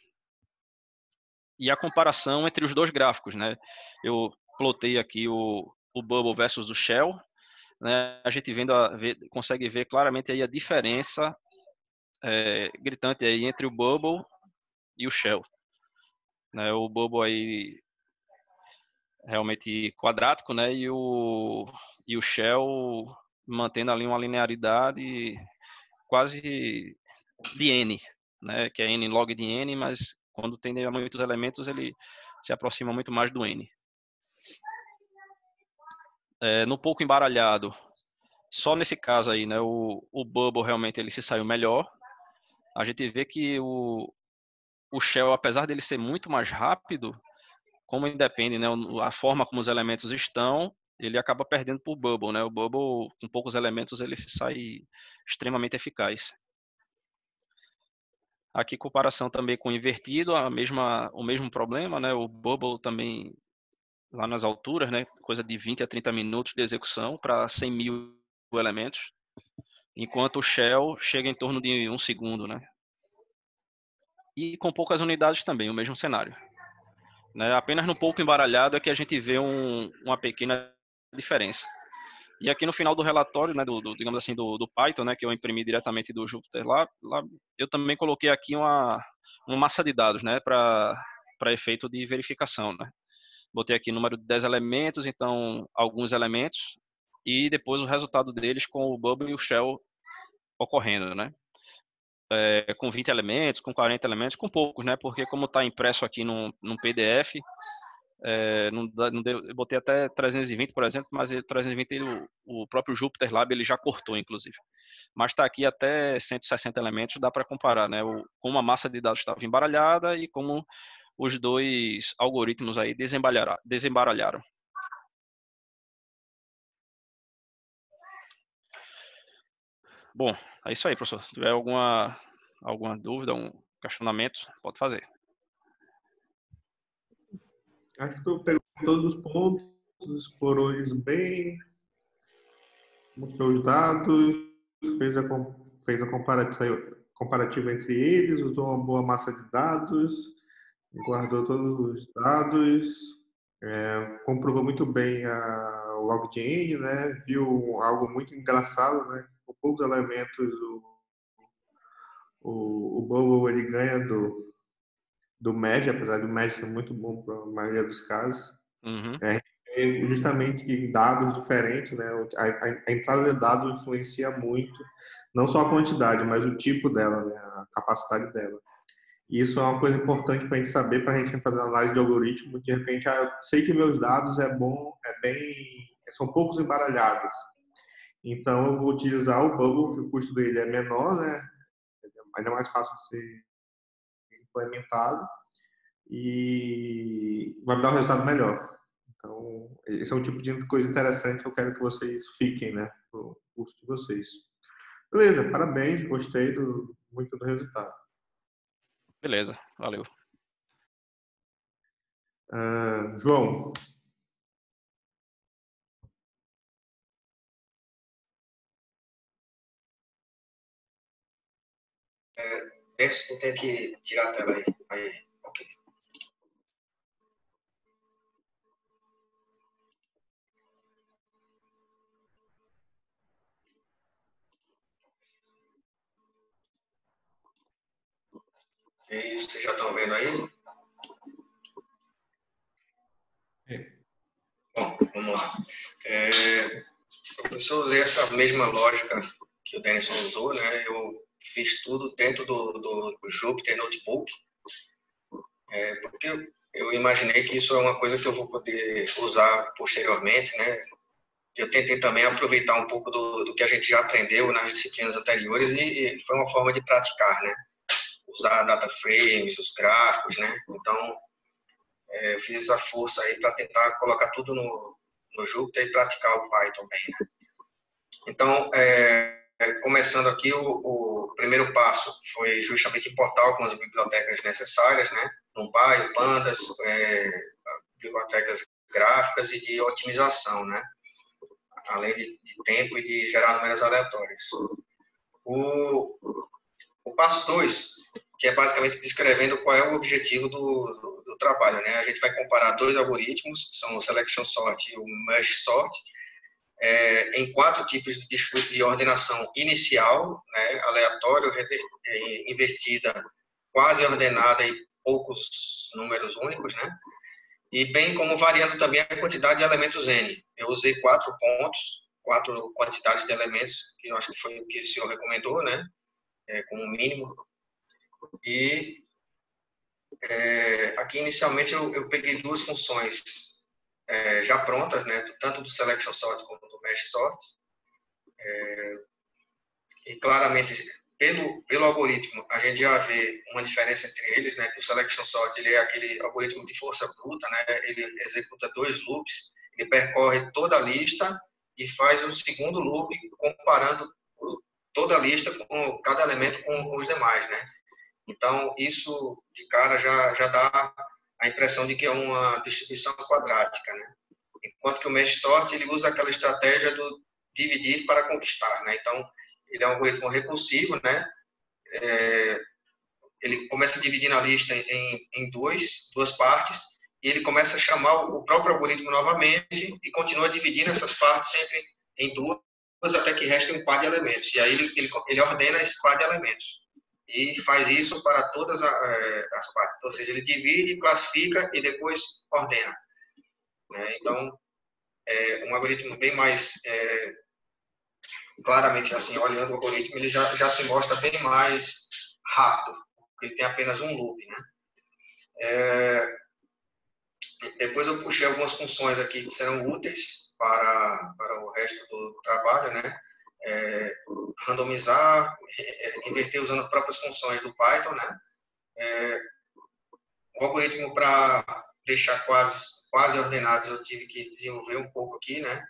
E a comparação entre os dois gráficos, né? Eu plotei aqui o Bubble versus o Shell, né? A gente consegue ver claramente aí a diferença gritante aí entre o Bubble e o Shell, né? O Bubble aí realmente quadrático, né? E o Shell mantendo ali uma linearidade quase de n, né? Que é n log de n, mas quando tem muitos elementos ele se aproxima muito mais do n. No pouco embaralhado, só nesse caso aí, né? O Bubble realmente ele se saiu melhor. A gente vê que o Shell, apesar dele ser muito mais rápido, como independe, né, a forma como os elementos estão, ele acaba perdendo para o Bubble, né? O Bubble, com poucos elementos, ele se sai extremamente eficaz. Aqui, comparação também com o invertido, o mesmo problema, né? O Bubble também, lá nas alturas, né? Coisa de 20 a 30 minutos de execução para 100 mil elementos, enquanto o Shell chega em torno de 1 segundo, né? E com poucas unidades também, o mesmo cenário. né? Apenas no pouco embaralhado é que a gente vê uma pequena diferença. E aqui no final do relatório, né, digamos assim, do Python, né, que eu imprimi diretamente do Jupyter lá eu também coloquei aqui uma massa de dados, né, para efeito de verificação, né. Botei aqui número de 10 elementos, então alguns elementos, e depois o resultado deles com o bubble e o shell ocorrendo, né. Com 20 elementos, com 40 elementos, com poucos, né, porque como está impresso aqui num PDF, eu botei até 320, por exemplo, mas 320 o próprio Jupyter Lab ele já cortou, inclusive. Mas está aqui até 160 elementos, dá para comparar, né? Como a massa de dados estava embaralhada e como os dois algoritmos aí desembaralharam. Bom, é isso aí, professor. Se tiver alguma dúvida, um questionamento, pode fazer. Acho que tu pegou todos os pontos, explorou eles bem, mostrou os dados, fez a comparativa entre eles, usou uma boa massa de dados, guardou todos os dados, comprovou muito bem o login, né? Viu algo muito engraçado, né? Com poucos elementos, o Bubble ele ganha do Mesh, apesar do Mesh ser muito bom para a maioria dos casos. Uhum. Justamente dados diferentes, né? A entrada de dados influencia muito, não só a quantidade, mas o tipo dela, né? A capacidade dela. E isso é uma coisa importante para a gente saber, para a gente fazer análise de algoritmo. De repente, eu sei que meus dados são poucos embaralhados. Então, eu vou utilizar o Bubble, que o custo dele é menor, né? Ainda mais fácil de ser implementado e vai me dar um resultado melhor. Então, esse é um tipo de coisa interessante que eu quero que vocês fiquem, né? Pro curso de vocês. Beleza, parabéns, gostei muito do resultado. Beleza, valeu. João. Esse tem que tirar a tela aí. Ok. E vocês já estão vendo aí? Bom, vamos lá. Eu usei essa mesma lógica que o Denison usou, né? Eu fiz tudo dentro do Jupyter Notebook, porque eu imaginei que isso é uma coisa que eu vou poder usar posteriormente, né? Eu tentei também aproveitar um pouco do que a gente já aprendeu nas disciplinas anteriores e foi uma forma de praticar, né? Usar data frames, os gráficos, né? Então, eu fiz essa força aí para tentar colocar tudo no Jupyter e praticar o Python bem, né? Então, começando aqui, o primeiro passo foi justamente importar algumas bibliotecas necessárias, né? NumPy, Pandas, bibliotecas gráficas e de otimização, né? Além de tempo e de gerar números aleatórios. O passo 2, que é basicamente descrevendo qual é o objetivo do trabalho, né? A gente vai comparar dois algoritmos, que são o Selection Sort e o Merge Sort, em 4 tipos de ordenação inicial, né? Aleatório, invertida, quase ordenada e poucos números únicos, né? E bem como variando também a quantidade de elementos N. Eu usei 4 pontos, 4 quantidades de elementos, que eu acho que foi o que o senhor recomendou, né? Como mínimo. E aqui inicialmente eu peguei 2 funções já prontas, né? Tanto do Selection Sort como do Mesh Sort. E claramente, pelo algoritmo, a gente já vê uma diferença entre eles, né? Que o Selection Sort ele é aquele algoritmo de força bruta, né? Ele executa 2 loops, ele percorre toda a lista e faz um segundo loop comparando toda a lista com cada elemento com os demais, né? Então, isso de cara já dá a impressão de que é uma distribuição quadrática, né? Enquanto que o Mesh Sort ele usa aquela estratégia do dividir para conquistar, né? Então, ele é um algoritmo recursivo, né? Ele começa dividindo a lista em duas partes e ele começa a chamar o próprio algoritmo novamente e continua dividindo essas partes sempre em duas até que reste um par de elementos. E aí ele ordena esse par de elementos e faz isso para todas as partes. Ou seja, ele divide, classifica e depois ordena. Né? Então, é um algoritmo bem mais claramente assim, olhando o algoritmo, ele já se mostra bem mais rápido, porque ele tem apenas um loop, né? Depois eu puxei algumas funções aqui que serão úteis para o resto do trabalho, né? Randomizar, inverter usando as próprias funções do Python, né? O algoritmo, para deixar quase ordenados, eu tive que desenvolver um pouco aqui, né?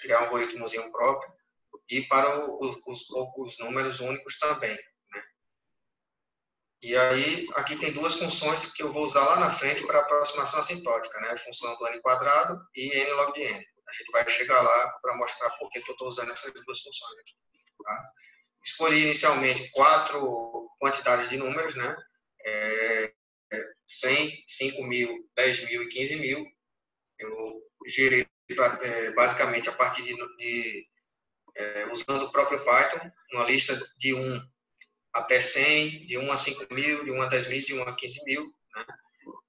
Criar um algoritmozinho próprio, e para os poucos números únicos também, né? E aí, aqui tem duas funções que eu vou usar lá na frente para aproximação assintótica, né? A função do n quadrado e n log de n. A gente vai chegar lá para mostrar por que eu estou usando essas duas funções aqui. Tá? Escolhi inicialmente 4 quantidades de números, né? 100, 5.000, 10.000 e 15.000. Eu gerei basicamente a partir usando o próprio Python, uma lista de 1 até 100, de 1 a 5.000, de 1 a 10.000, de 1 a 15.000. Né?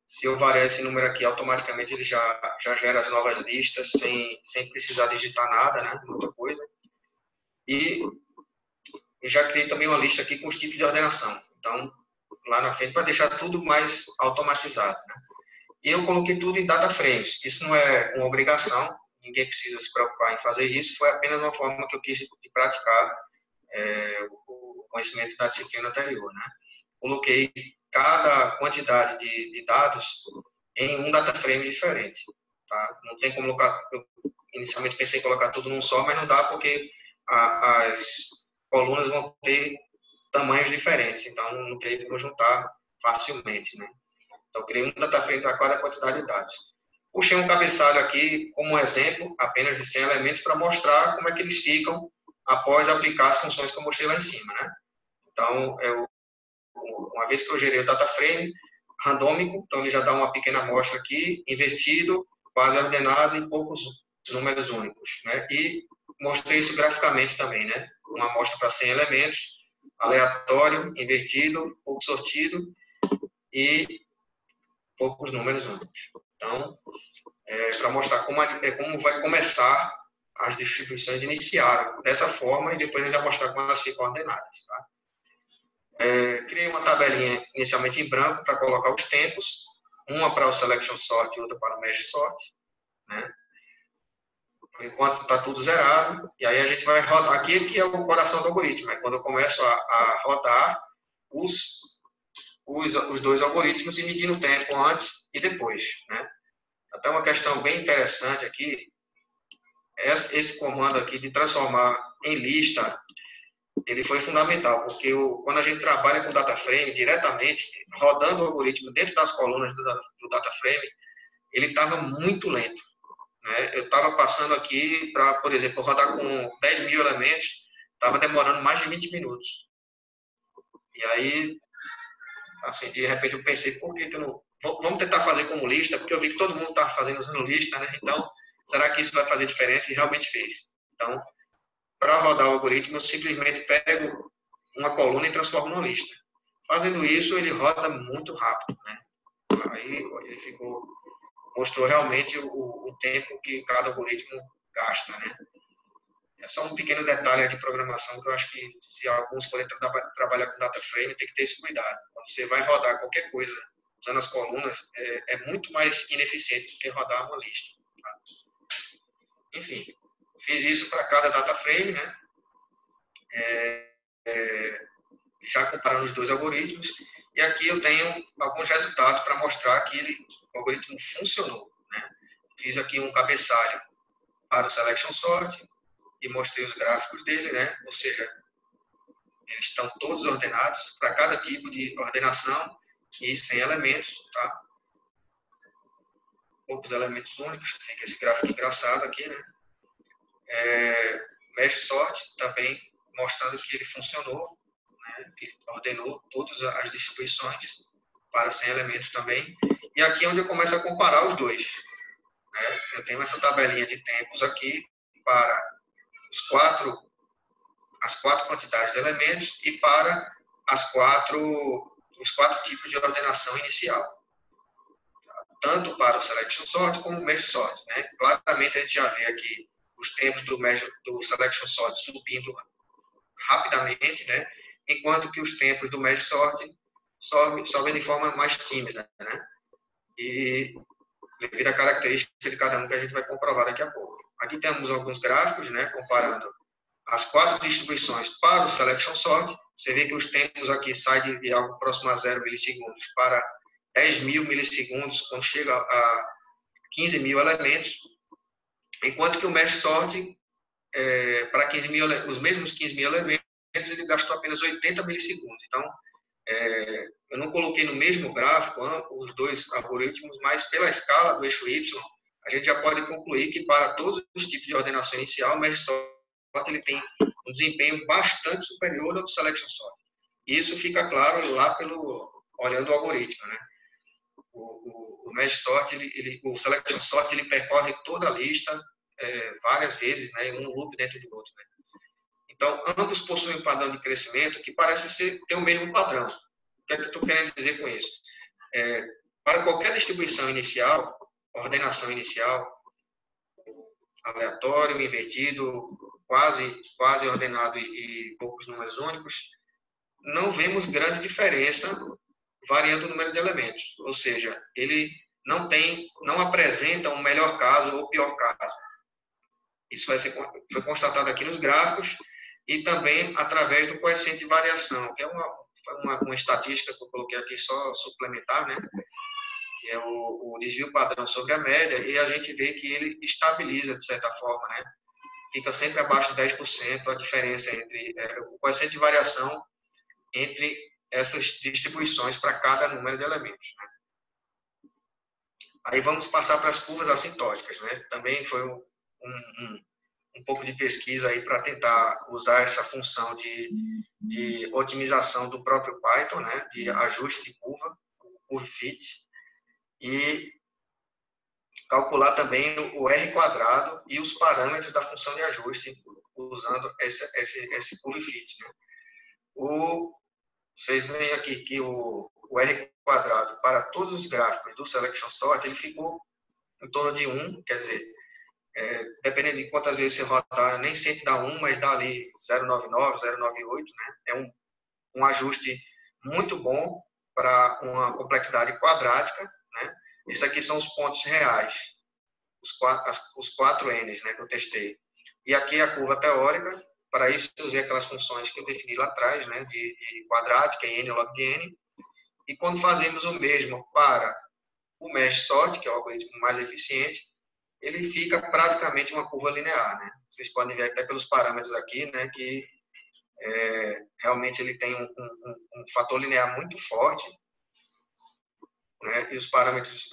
Se eu variar esse número aqui, automaticamente ele já gera as novas listas, sem precisar digitar nada, né? Muita coisa. E eu já criei também uma lista aqui com os tipos de ordenação. Então, lá na frente, para deixar tudo mais automatizado. Né? E eu coloquei tudo em data frames. Isso não é uma obrigação, ninguém precisa se preocupar em fazer isso, foi apenas uma forma que eu quis de praticar o conhecimento da disciplina anterior. Né? Coloquei cada quantidade de dados em um data frame diferente. Tá? Não tem como colocar, eu inicialmente pensei em colocar tudo num só, mas não dá porque as colunas vão ter tamanhos diferentes, então não tem como juntar facilmente. Né? Então, criei um data frame para cada quantidade de dados. Puxei um cabeçalho aqui como exemplo, apenas de 100 elementos, para mostrar como é que eles ficam após aplicar as funções que eu mostrei lá em cima. Né? Então, uma vez que eu gerei o data frame randômico, então ele já dá uma pequena amostra aqui, invertido, quase ordenado em poucos números únicos. Né? E mostrei isso graficamente também, né? Uma amostra para 100 elementos, aleatório, invertido, pouco sortido e poucos números únicos. Então, para mostrar como vai começar as distribuições iniciaram dessa forma e depois a gente vai mostrar como elas ficam ordenadas. Tá? Criei uma tabelinha inicialmente em branco para colocar os tempos, uma para o selection sort e outra para o merge sort. Né? Por enquanto está tudo zerado, e aí a gente vai rodar, aqui que é o coração do algoritmo, quando eu começo a rodar os dois algoritmos e medindo o tempo antes e depois. Né? Até uma questão bem interessante aqui, esse comando aqui de transformar em lista, ele foi fundamental, porque quando a gente trabalha com data frame diretamente, rodando o algoritmo dentro das colunas do data frame, ele estava muito lento. Né? Eu estava passando aqui para, por exemplo, rodar com 10.000 elementos, estava demorando mais de 20 minutos. E aí, assim, de repente eu pensei, por que eu não... Vamos tentar fazer como lista, porque eu vi que todo mundo estava fazendo usando lista, né? Então, será que isso vai fazer diferença? E realmente fez. Então, para rodar o algoritmo, eu simplesmente pego uma coluna e transformo numa lista. Fazendo isso, ele roda muito rápido. Né? Aí ele mostrou realmente o tempo que cada algoritmo gasta. Né? É só um pequeno detalhe de programação que eu acho que se alguns forem trabalhar com data frame, tem que ter esse cuidado. Quando você vai rodar qualquer coisa usando as colunas, é muito mais ineficiente do que rodar uma lista. Tá? Enfim, fiz isso para cada data frame, né? Já comparando os dois algoritmos, e aqui eu tenho alguns resultados para mostrar que o algoritmo funcionou. Né? Fiz aqui um cabeçalho para o selection sort e mostrei os gráficos dele, né? Ou seja, eles estão todos ordenados para cada tipo de ordenação e sem elementos, tá? Poucos elementos únicos, tem esse gráfico engraçado aqui, né? Merge sort também mostrando que ele funcionou, né? Ele ordenou todas as distribuições para 100 elementos também. E aqui é onde eu começo a comparar os dois. Né? Eu tenho essa tabelinha de tempos aqui para as quatro quantidades de elementos e para os quatro tipos de ordenação inicial. Tanto para o selection sort como o merge sort. Né? Claramente a gente já vê aqui os tempos do selection sort subindo rapidamente, né? Enquanto que os tempos do merge sort sobem de forma mais tímida, né? E devido à característica de cada um que a gente vai comprovar daqui a pouco. Aqui temos alguns gráficos, né? Comparando as quatro distribuições para o selection sort. Você vê que os tempos aqui saem de algo próximo a 0 milissegundos para 10.000 milissegundos, quando chega a 15.000 elementos, enquanto que o merge sort, para os mesmos 15.000 elementos, ele gastou apenas 80 milissegundos. Então, eu não coloquei no mesmo gráfico os dois algoritmos, mas pela escala do eixo Y, a gente já pode concluir que para todos os tipos de ordenação inicial, o merge sort ele tem um desempenho bastante superior ao do selection sort. E isso fica claro lá olhando o algoritmo, né? O merge sort, o selection sort, ele percorre toda a lista várias vezes, né, um loop dentro do outro. Né? Então, ambos possuem um padrão de crescimento que parece ter o mesmo padrão. O que é que eu estou querendo dizer com isso? Para qualquer distribuição inicial, ordenação inicial, aleatório, invertido, quase ordenado e poucos números únicos, não vemos grande diferença variando o número de elementos. Ou seja, ele não apresenta um melhor caso ou pior caso. Isso foi constatado aqui nos gráficos e também através do coeficiente de variação, que é uma estatística que eu coloquei aqui só suplementar, né? Que é o desvio padrão sobre a média, e a gente vê que ele estabiliza, de certa forma, né? Fica sempre abaixo de 10% a diferença entre o coeficiente de variação entre essas distribuições para cada número de elementos. Né? Aí vamos passar para as curvas assintóticas. Né? Também foi um pouco de pesquisa aí para tentar usar essa função de otimização do próprio Python, né? De ajuste de curva, curve fit, e calcular também o R quadrado e os parâmetros da função de ajuste usando esse curve fit. Né? Vocês veem aqui que o R quadrado para todos os gráficos do selection sort ele ficou em torno de 1, quer dizer, dependendo de quantas vezes você rodar, nem sempre dá 1, mas dá ali 0,99, 0,98, né? É um ajuste muito bom para uma complexidade quadrática, né? Esses aqui são os pontos reais, os 4 N's, né, que eu testei. E aqui a curva teórica. Para isso, eu usei aquelas funções que eu defini lá atrás, né, de quadrática, n log de n. E quando fazemos o mesmo para o merge sort, que é o algoritmo mais eficiente, ele fica praticamente uma curva linear. Né? Vocês podem ver até pelos parâmetros aqui, né, que realmente ele tem um fator linear muito forte, né, e os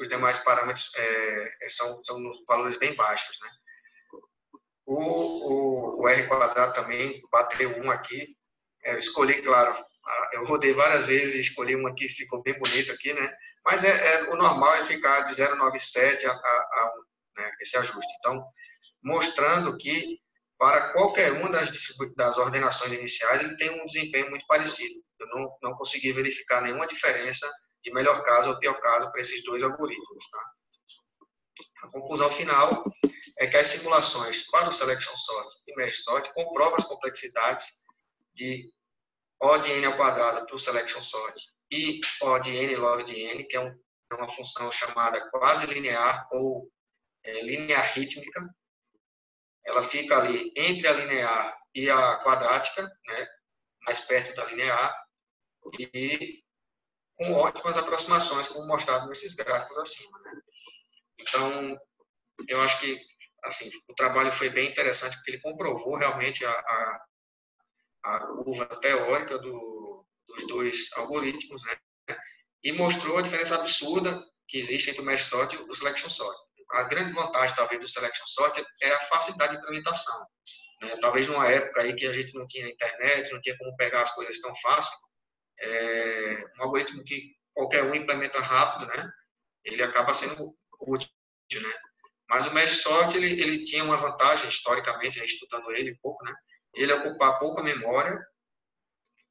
demais parâmetros são valores bem baixos. Né? O R quadrado também bateu 1 aqui. Eu escolhi, claro, eu rodei várias vezes e escolhi um aqui que ficou bem bonito aqui, né? Mas o normal é ficar de 0,97 a 1, né? Esse ajuste. Então, mostrando que para qualquer uma das ordenações iniciais, ele tem um desempenho muito parecido. Eu não consegui verificar nenhuma diferença de melhor caso ou pior caso para esses dois algoritmos. Tá? A conclusão final é que as simulações para o selection sort e merge sort comprovam as complexidades de O de n ao quadrado para o selection sort e O de n log de n, que é uma função chamada quase linear ou linear rítmica. Ela fica ali entre a linear e a quadrática, né, mais perto da linear, e com ótimas aproximações, como mostrado nesses gráficos acima. Né? Então, eu acho que assim, o trabalho foi bem interessante, porque ele comprovou realmente a curva teórica dos dois algoritmos, né? E mostrou a diferença absurda que existe entre o merge sort e o selection sort. A grande vantagem, talvez, do selection sort é a facilidade de implementação. Né? Talvez numa época aí que a gente não tinha internet, não tinha como pegar as coisas tão fácil, um algoritmo que qualquer um implementa rápido, né? ele acaba sendo útil, né? Mas o Mesh Sort, ele tinha uma vantagem, historicamente, estudando ele um pouco, né? Ele ocupava pouca memória,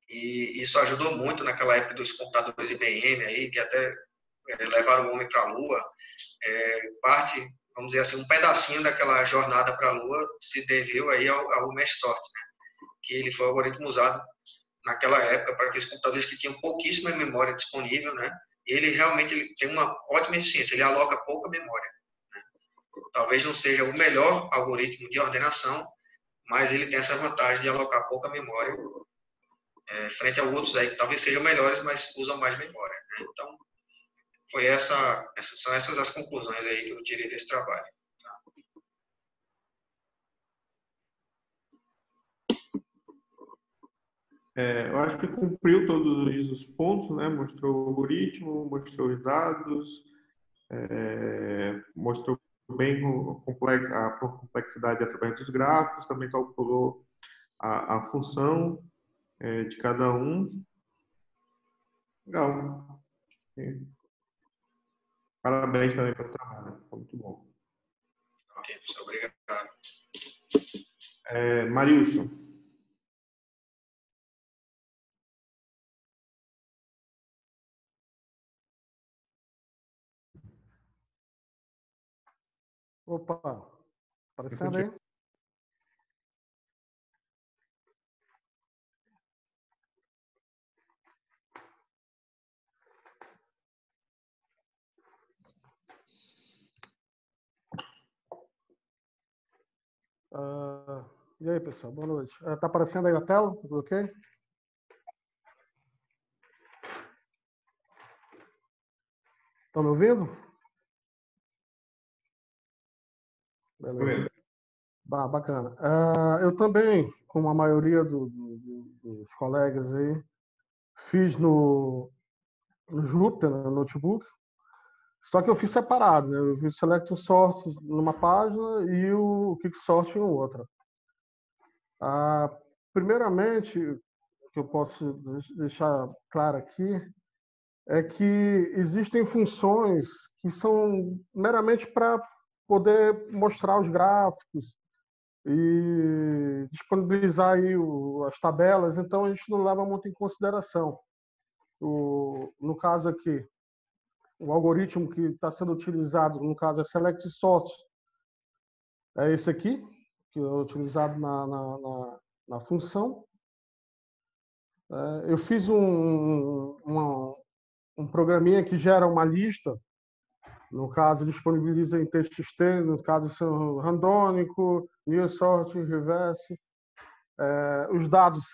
e isso ajudou muito naquela época dos computadores IBM, aí, que até levaram o homem para a Lua. Parte, vamos dizer assim, um pedacinho daquela jornada para a Lua se deveu aí ao Mesh Sort, né? Que ele foi o algoritmo usado naquela época para aqueles computadores que tinham pouquíssima memória disponível, né? E ele tem uma ótima eficiência, ele aloca pouca memória. Talvez não seja o melhor algoritmo de ordenação, mas ele tem essa vantagem de alocar pouca memória, frente a outros aí que talvez sejam melhores, mas usam mais memória, né? Então, são essas as conclusões aí que eu tirei desse trabalho. Eu acho que cumpriu todos os pontos, né? Mostrou o algoritmo, mostrou os dados, mostrou bem a complexidade através dos gráficos, também calculou a função de cada um. Legal. Parabéns também pelo trabalho, foi muito bom. Ok, pessoal, obrigado. Marilson. Opa, aparecendo aí? E aí, pessoal, boa noite. Tá aparecendo aí a tela? Tudo ok? Estão me ouvindo? Beleza. Bacana. Eu também, como a maioria dos colegas aí, fiz no Jupyter, no notebook, só que eu fiz separado, né? Eu fiz Select Source numa página e o Quicksort em outra. Primeiramente, o que eu posso deixar claro aqui é que existem funções que são meramente para poder mostrar os gráficos e disponibilizar aí as tabelas, então a gente não leva muito em consideração. No caso aqui, o algoritmo que está sendo utilizado, no caso é Select Sort, é esse aqui, que é utilizado na função. Eu fiz um programinha que gera uma lista, no caso disponibiliza em TXT, no caso são randômico, new sort, reverse. Os dados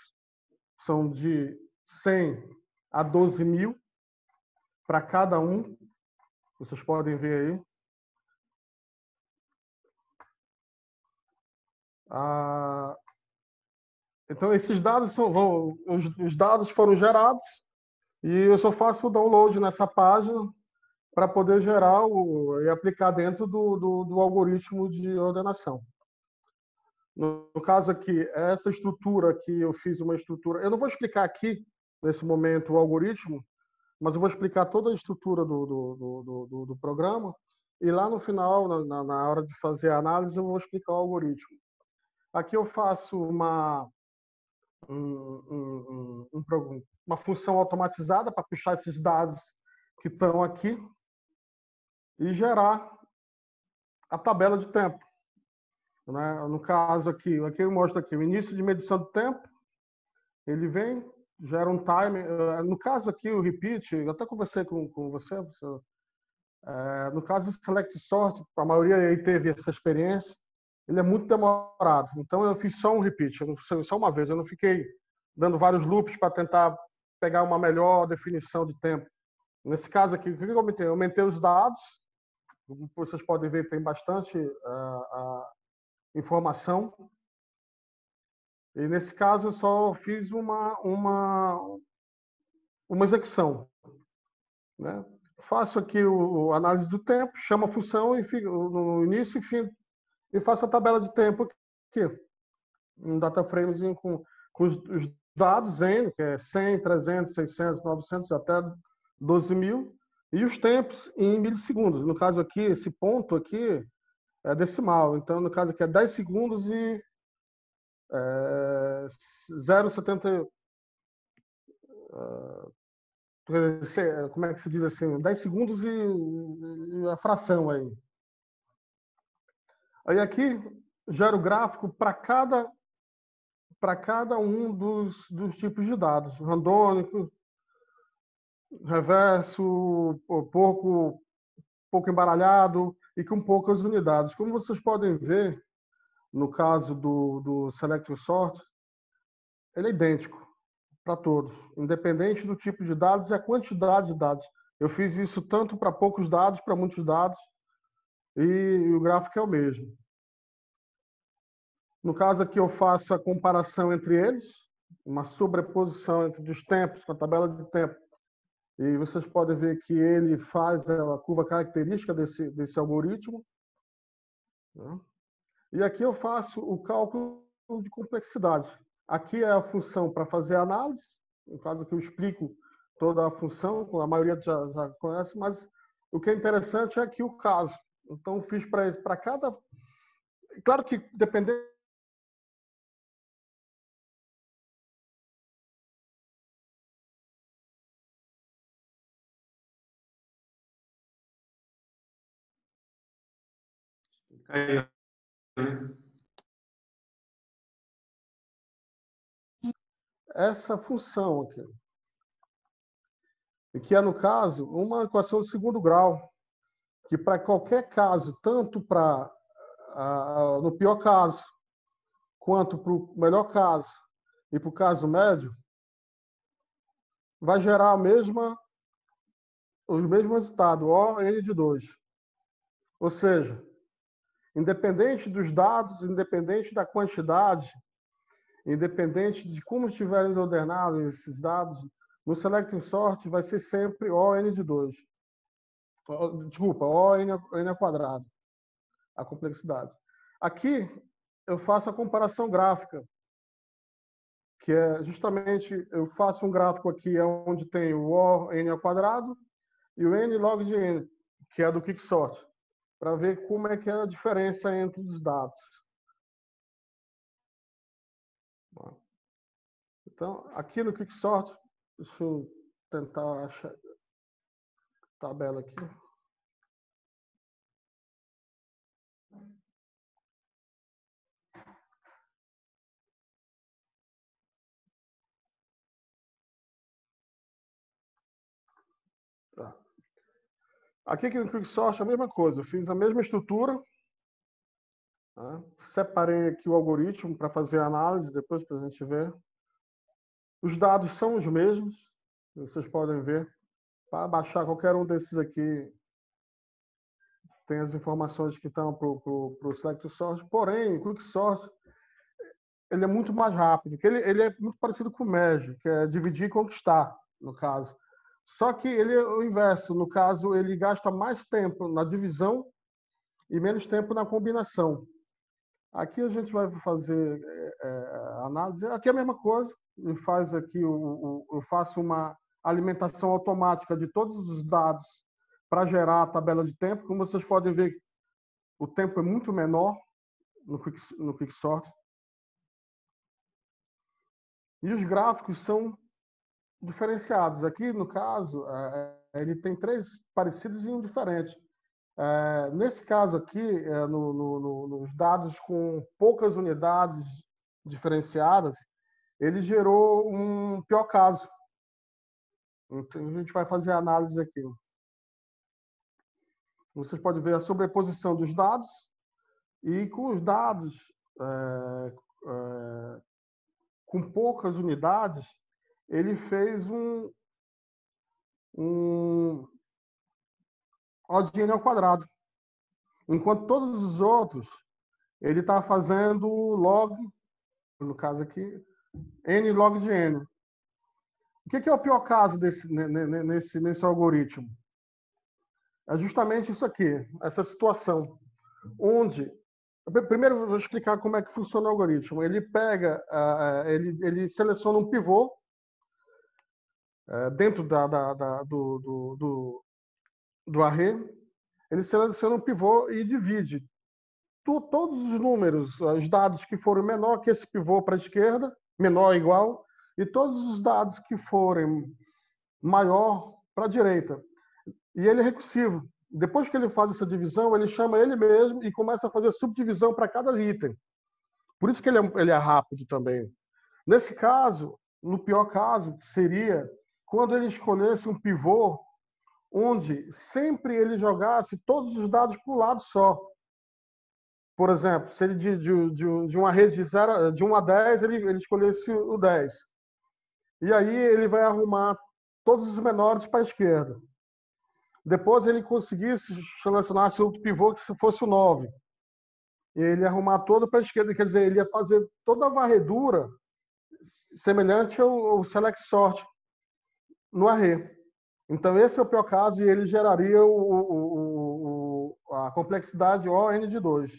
são de 100 a 12.000 para cada um, vocês podem ver aí. Então esses dados os dados foram gerados e eu só faço o download nessa página para poder gerar e aplicar dentro do algoritmo de ordenação. No caso aqui, essa estrutura aqui, eu fiz uma estrutura... Eu não vou explicar aqui, nesse momento, o algoritmo, mas eu vou explicar toda a estrutura do programa e lá no final, na hora de fazer a análise, eu vou explicar o algoritmo. Aqui eu faço uma função automatizada para puxar esses dados que estão aqui e gerar a tabela de tempo. Né? No caso aqui eu mostro aqui o início de medição de tempo, ele vem, gera um time. No caso aqui, o repeat, eu até conversei com você, no caso do Select Sort, a maioria aí teve essa experiência, ele é muito demorado. Então eu fiz só um repeat, só uma vez, eu não fiquei dando vários loops para tentar pegar uma melhor definição de tempo. Nesse caso aqui, o que eu aumentei? Eu aumentei os dados, como vocês podem ver, tem bastante informação. E nesse caso eu só fiz uma execução, né? Faço aqui a análise do tempo, chamo a função e fico no início e fim e faço a tabela de tempo aqui, um data framezinho com os dados N, que é 100, 300, 600, 900 até 12.000, E os tempos em milissegundos. No caso aqui, esse ponto aqui é decimal. Então, no caso aqui é 10 segundos e 0,70. Como é que se diz assim? 10 segundos e a fração aí. Aí aqui gera o gráfico para cada um dos tipos de dados. Randômico, reverso, pouco embaralhado e com poucas unidades. Como vocês podem ver, no caso do Select Sort, ele é idêntico para todos, independente do tipo de dados e a quantidade de dados. Eu fiz isso tanto para poucos dados, para muitos dados, e o gráfico é o mesmo. No caso aqui eu faço a comparação entre eles, uma sobreposição entre os tempos, com a tabela de tempo. E vocês podem ver que ele faz a curva característica desse algoritmo. E aqui eu faço o cálculo de complexidade. Aqui é a função para fazer a análise, no caso que eu explico toda a função, a maioria já conhece, mas o que é interessante é aqui o caso. Então, fiz para cada... Claro que dependendo... Essa função aqui, que é, no caso, uma equação de segundo grau, que para qualquer caso, tanto para no pior caso, quanto para o melhor caso e para o caso médio, vai gerar os mesmos resultados, O, N de 2. Ou seja, independente dos dados, independente da quantidade, independente de como estiverem ordenados esses dados, no Select Sort vai ser sempre O, N de 2. Desculpa, O, N ao quadrado, a complexidade. Aqui eu faço a comparação gráfica, que é justamente, eu faço um gráfico aqui onde tem o O, N ao quadrado e o N log de N, que é do Quicksort, para ver como é que é a diferença entre os dados. Então, aqui no Quicksort, deixa eu tentar achar a tabela aqui. Tá. Aqui no Quicksort é a mesma coisa, eu fiz a mesma estrutura, tá? Separei aqui o algoritmo para fazer a análise, depois para a gente ver. Os dados são os mesmos, vocês podem ver. Para baixar qualquer um desses aqui, tem as informações que estão para o Select Sort. Porém, o Quicksort ele é muito mais rápido, que ele é muito parecido com o Merge, que é dividir e conquistar, no caso. Só que ele é o inverso. No caso, ele gasta mais tempo na divisão e menos tempo na combinação. Aqui a gente vai fazer análise. Aqui é a mesma coisa. Eu faço uma alimentação automática de todos os dados para gerar a tabela de tempo. Como vocês podem ver, o tempo é muito menor no Quicksort. E os gráficos são diferenciados. Aqui, no caso, ele tem 3 parecidos e um diferente. Nesse caso aqui, nos dados com poucas unidades diferenciadas, ele gerou um pior caso. Então, a gente vai fazer a análise aqui. Vocês podem ver a sobreposição dos dados e com os dados com poucas unidades, ele fez um O de N ao quadrado. Enquanto todos os outros, ele está fazendo log, no caso aqui, N log de N. O que é o pior caso nesse algoritmo? É justamente isso aqui, essa situação, onde... Primeiro, eu vou explicar como é que funciona o algoritmo. Ele pega, ele seleciona um pivô dentro do array, ele seleciona um pivô e divide todos os números, os dados que forem menor que esse pivô para a esquerda, menor ou igual, e todos os dados que forem maior para a direita. E ele é recursivo. Depois que ele faz essa divisão, ele chama ele mesmo e começa a fazer subdivisão para cada item. Por isso que ele é rápido também. Nesse caso, no pior caso, seria quando ele escolhesse um pivô onde sempre ele jogasse todos os dados para o lado só. Por exemplo, se ele de uma rede de 1 a 10, ele escolhesse o 10. E aí ele vai arrumar todos os menores para a esquerda. Depois ele conseguisse selecionar outro pivô que fosse o 9. E ele ia arrumar todo para a esquerda. Quer dizer, ele ia fazer toda a varredura semelhante ao select sort no array. Então, esse é o pior caso e ele geraria a complexidade ON de 2.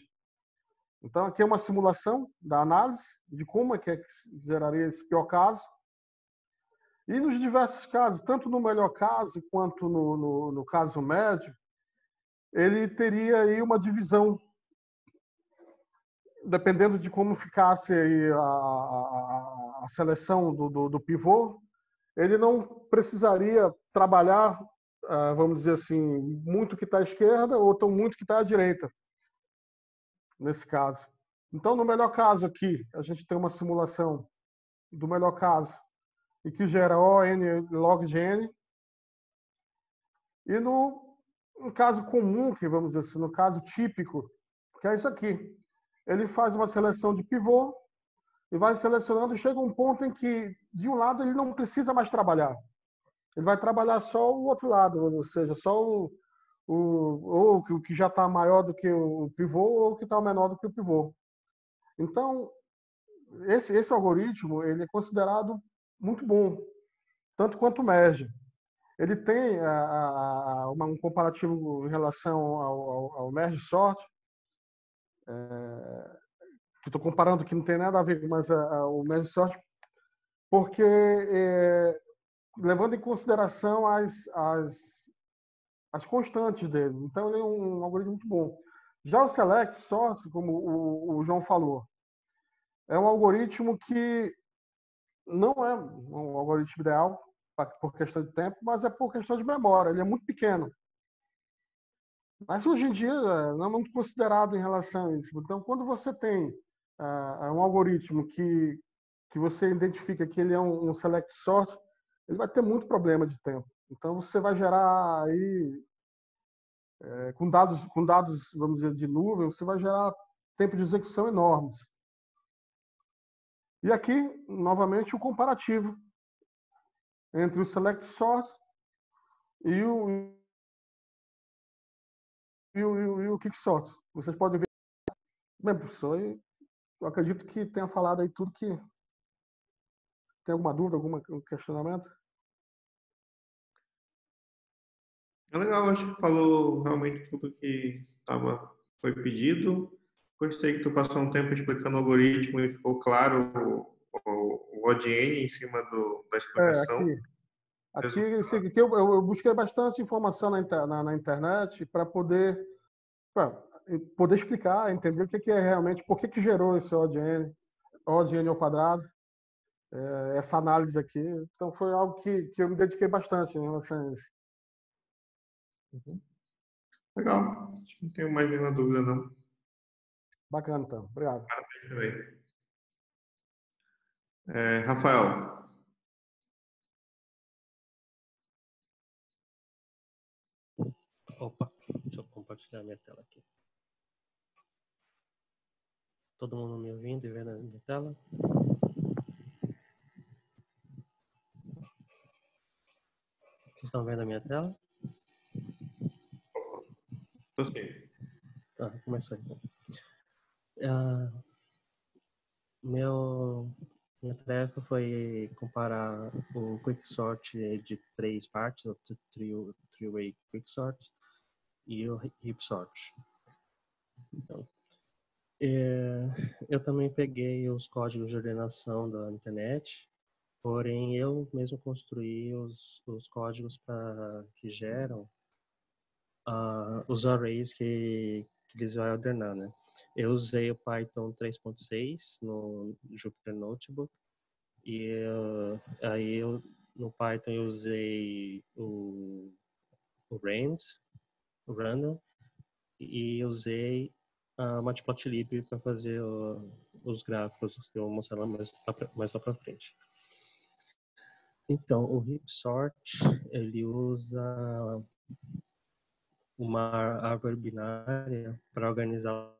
Então, aqui é uma simulação da análise de como é que geraria esse pior caso. E nos diversos casos, tanto no melhor caso quanto no caso médio, ele teria aí uma divisão, dependendo de como ficasse aí a seleção do pivô, ele não precisaria trabalhar, vamos dizer assim, muito que está à esquerda ou tão muito que está à direita, nesse caso. Então, no melhor caso aqui, a gente tem uma simulação do melhor caso, e que gera ON log de N. E no caso comum, que vamos dizer assim, no caso típico, que é isso aqui. Ele faz uma seleção de pivô e vai selecionando, e chega um ponto em que, de um lado, ele não precisa mais trabalhar. Ele vai trabalhar só o outro lado, ou seja, só ou o que já está maior do que o pivô ou o que está menor do que o pivô. Então, esse algoritmo ele é considerado muito bom, tanto quanto o merge. Ele tem um comparativo em relação ao merge sort, que estou comparando que não tem nada a ver, mas o merge sort, porque levando em consideração as constantes dele. Então, ele é um algoritmo muito bom. Já o select sort, como o João falou, é um algoritmo que não é um algoritmo ideal por questão de tempo, mas é por questão de memória. Ele é muito pequeno. Mas hoje em dia não é muito considerado em relação a isso. Então, quando você tem um algoritmo que você identifica que ele é um select sort, ele vai ter muito problema de tempo. Então, você vai gerar aí com dados, vamos dizer, de nuvem, você vai gerar tempo de execução enormes. E aqui, novamente, o comparativo entre o select sort e o quicksort. Vocês podem ver. Bem, professor, eu acredito que tenha falado aí tudo que... Tem alguma dúvida, algum questionamento? É legal, acho que falou realmente tudo que foi pedido. Gostei que tu passou um tempo explicando o algoritmo e ficou claro o ODN em cima da explicação. Aqui eu busquei bastante informação na internet para poder explicar, entender o que é realmente, por que gerou esse ODN ao quadrado, essa análise aqui. Então, foi algo que eu me dediquei bastante em relação a isso. Uhum. Legal. Acho que não tenho mais nenhuma dúvida, não. Bacana, então. Obrigado. Parabéns também. Rafael. Opa, deixa eu compartilhar minha tela aqui. Todo mundo me ouvindo e vendo a minha tela? Vocês estão vendo a minha tela? Estou sim. Tá, começou então. Minha tarefa foi comparar o quicksort de 3 partes, o three-way quicksort e o heapsort. Então, eu também peguei os códigos de ordenação da internet, porém eu mesmo construí os códigos que geram os arrays que eles vão ordenar, né? Eu usei o Python 3.6 no Jupyter Notebook e no Python eu usei o random, e usei a Matplotlib para fazer os gráficos que eu vou mostrar lá mais lá para frente. Então, o heap-sort, ele usa uma árvore binária para organizar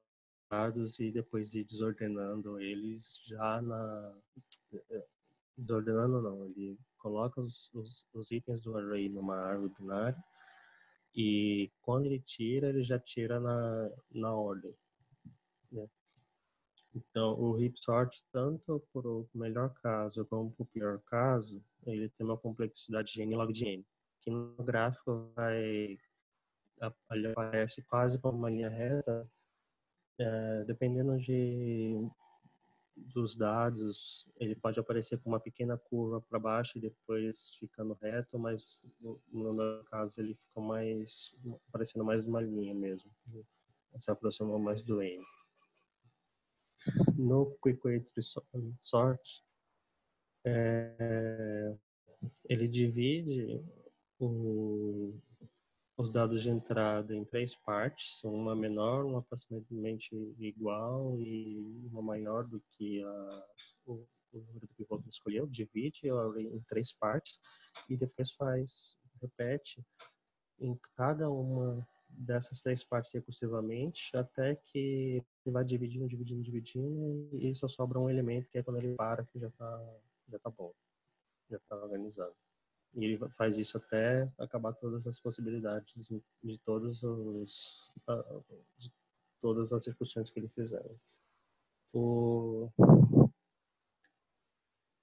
dados e depois ir desordenando eles desordenando não, ele coloca os itens do array numa árvore binária e quando ele já tira na ordem, né? Então, o heap sort, tanto para o melhor caso como para o pior caso, ele tem uma complexidade de n log de n, que no gráfico ele aparece quase como uma linha reta, dependendo dos dados, ele pode aparecer com uma pequena curva para baixo e depois ficando reto, mas no meu caso ele fica parecendo mais uma linha mesmo, se aproxima mais do n. No Quick Way Sort, ele divide os dados de entrada em 3 partes, uma menor, uma aproximadamente igual e uma maior do que o número do pivô que escolheu, divide em 3 partes e depois repete em cada uma dessas 3 partes recursivamente até que ele vai dividindo e só sobra um elemento que é quando ele para que já tá bom, já tá organizado. E ele faz isso até acabar todas as possibilidades de todas as circunstâncias que ele fizer.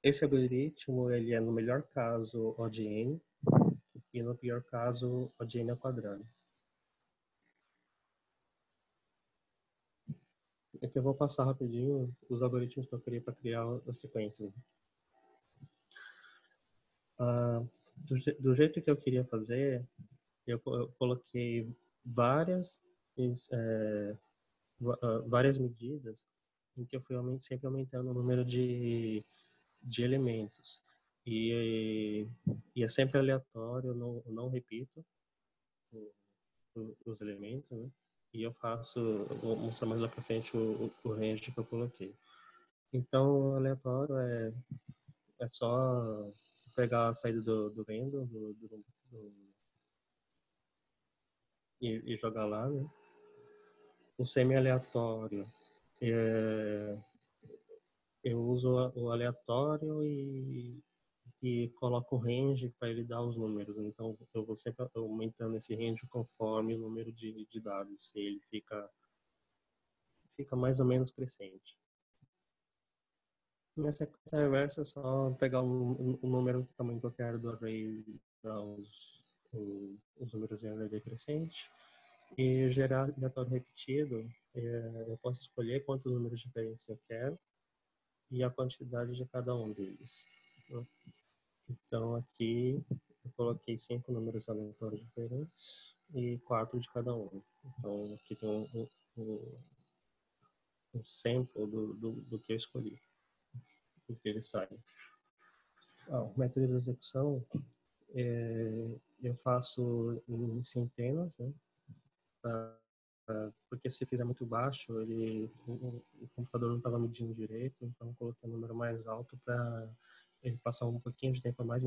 Esse algoritmo, ele é no melhor caso O de n e no pior caso O de n ao quadrado. Aqui eu vou passar rapidinho os algoritmos que eu queria para criar as sequências. Do jeito que eu queria fazer, eu coloquei várias medidas em que eu fui sempre aumentando o número de elementos. E é sempre aleatório, eu não repito os elementos, né? E eu vou mostrar mais lá pra frente o range que eu coloquei. Então, o aleatório é só pegar a saída do random e jogar lá, né? O semi-aleatório, eu uso o aleatório e coloco o range para ele dar os números. Então, eu vou sempre aumentando esse range conforme o número de dados. E ele fica mais ou menos crescente. Na sequência reversa, é só pegar o número do tamanho que eu quero do array, dar os números em array crescente. E gerar aleatório repetido, eu posso escolher quantos números diferentes eu quero e a quantidade de cada um deles. Então aqui eu coloquei 5 números aleatórios diferentes e 4 de cada um. Então aqui tem um sample do que eu escolhi, do que ele sai. O método de execução eu faço em centenas, né? Porque se fizer muito baixo, o computador não estava medindo direito, então eu coloquei um número mais alto para ele passar um pouquinho de tempo a mais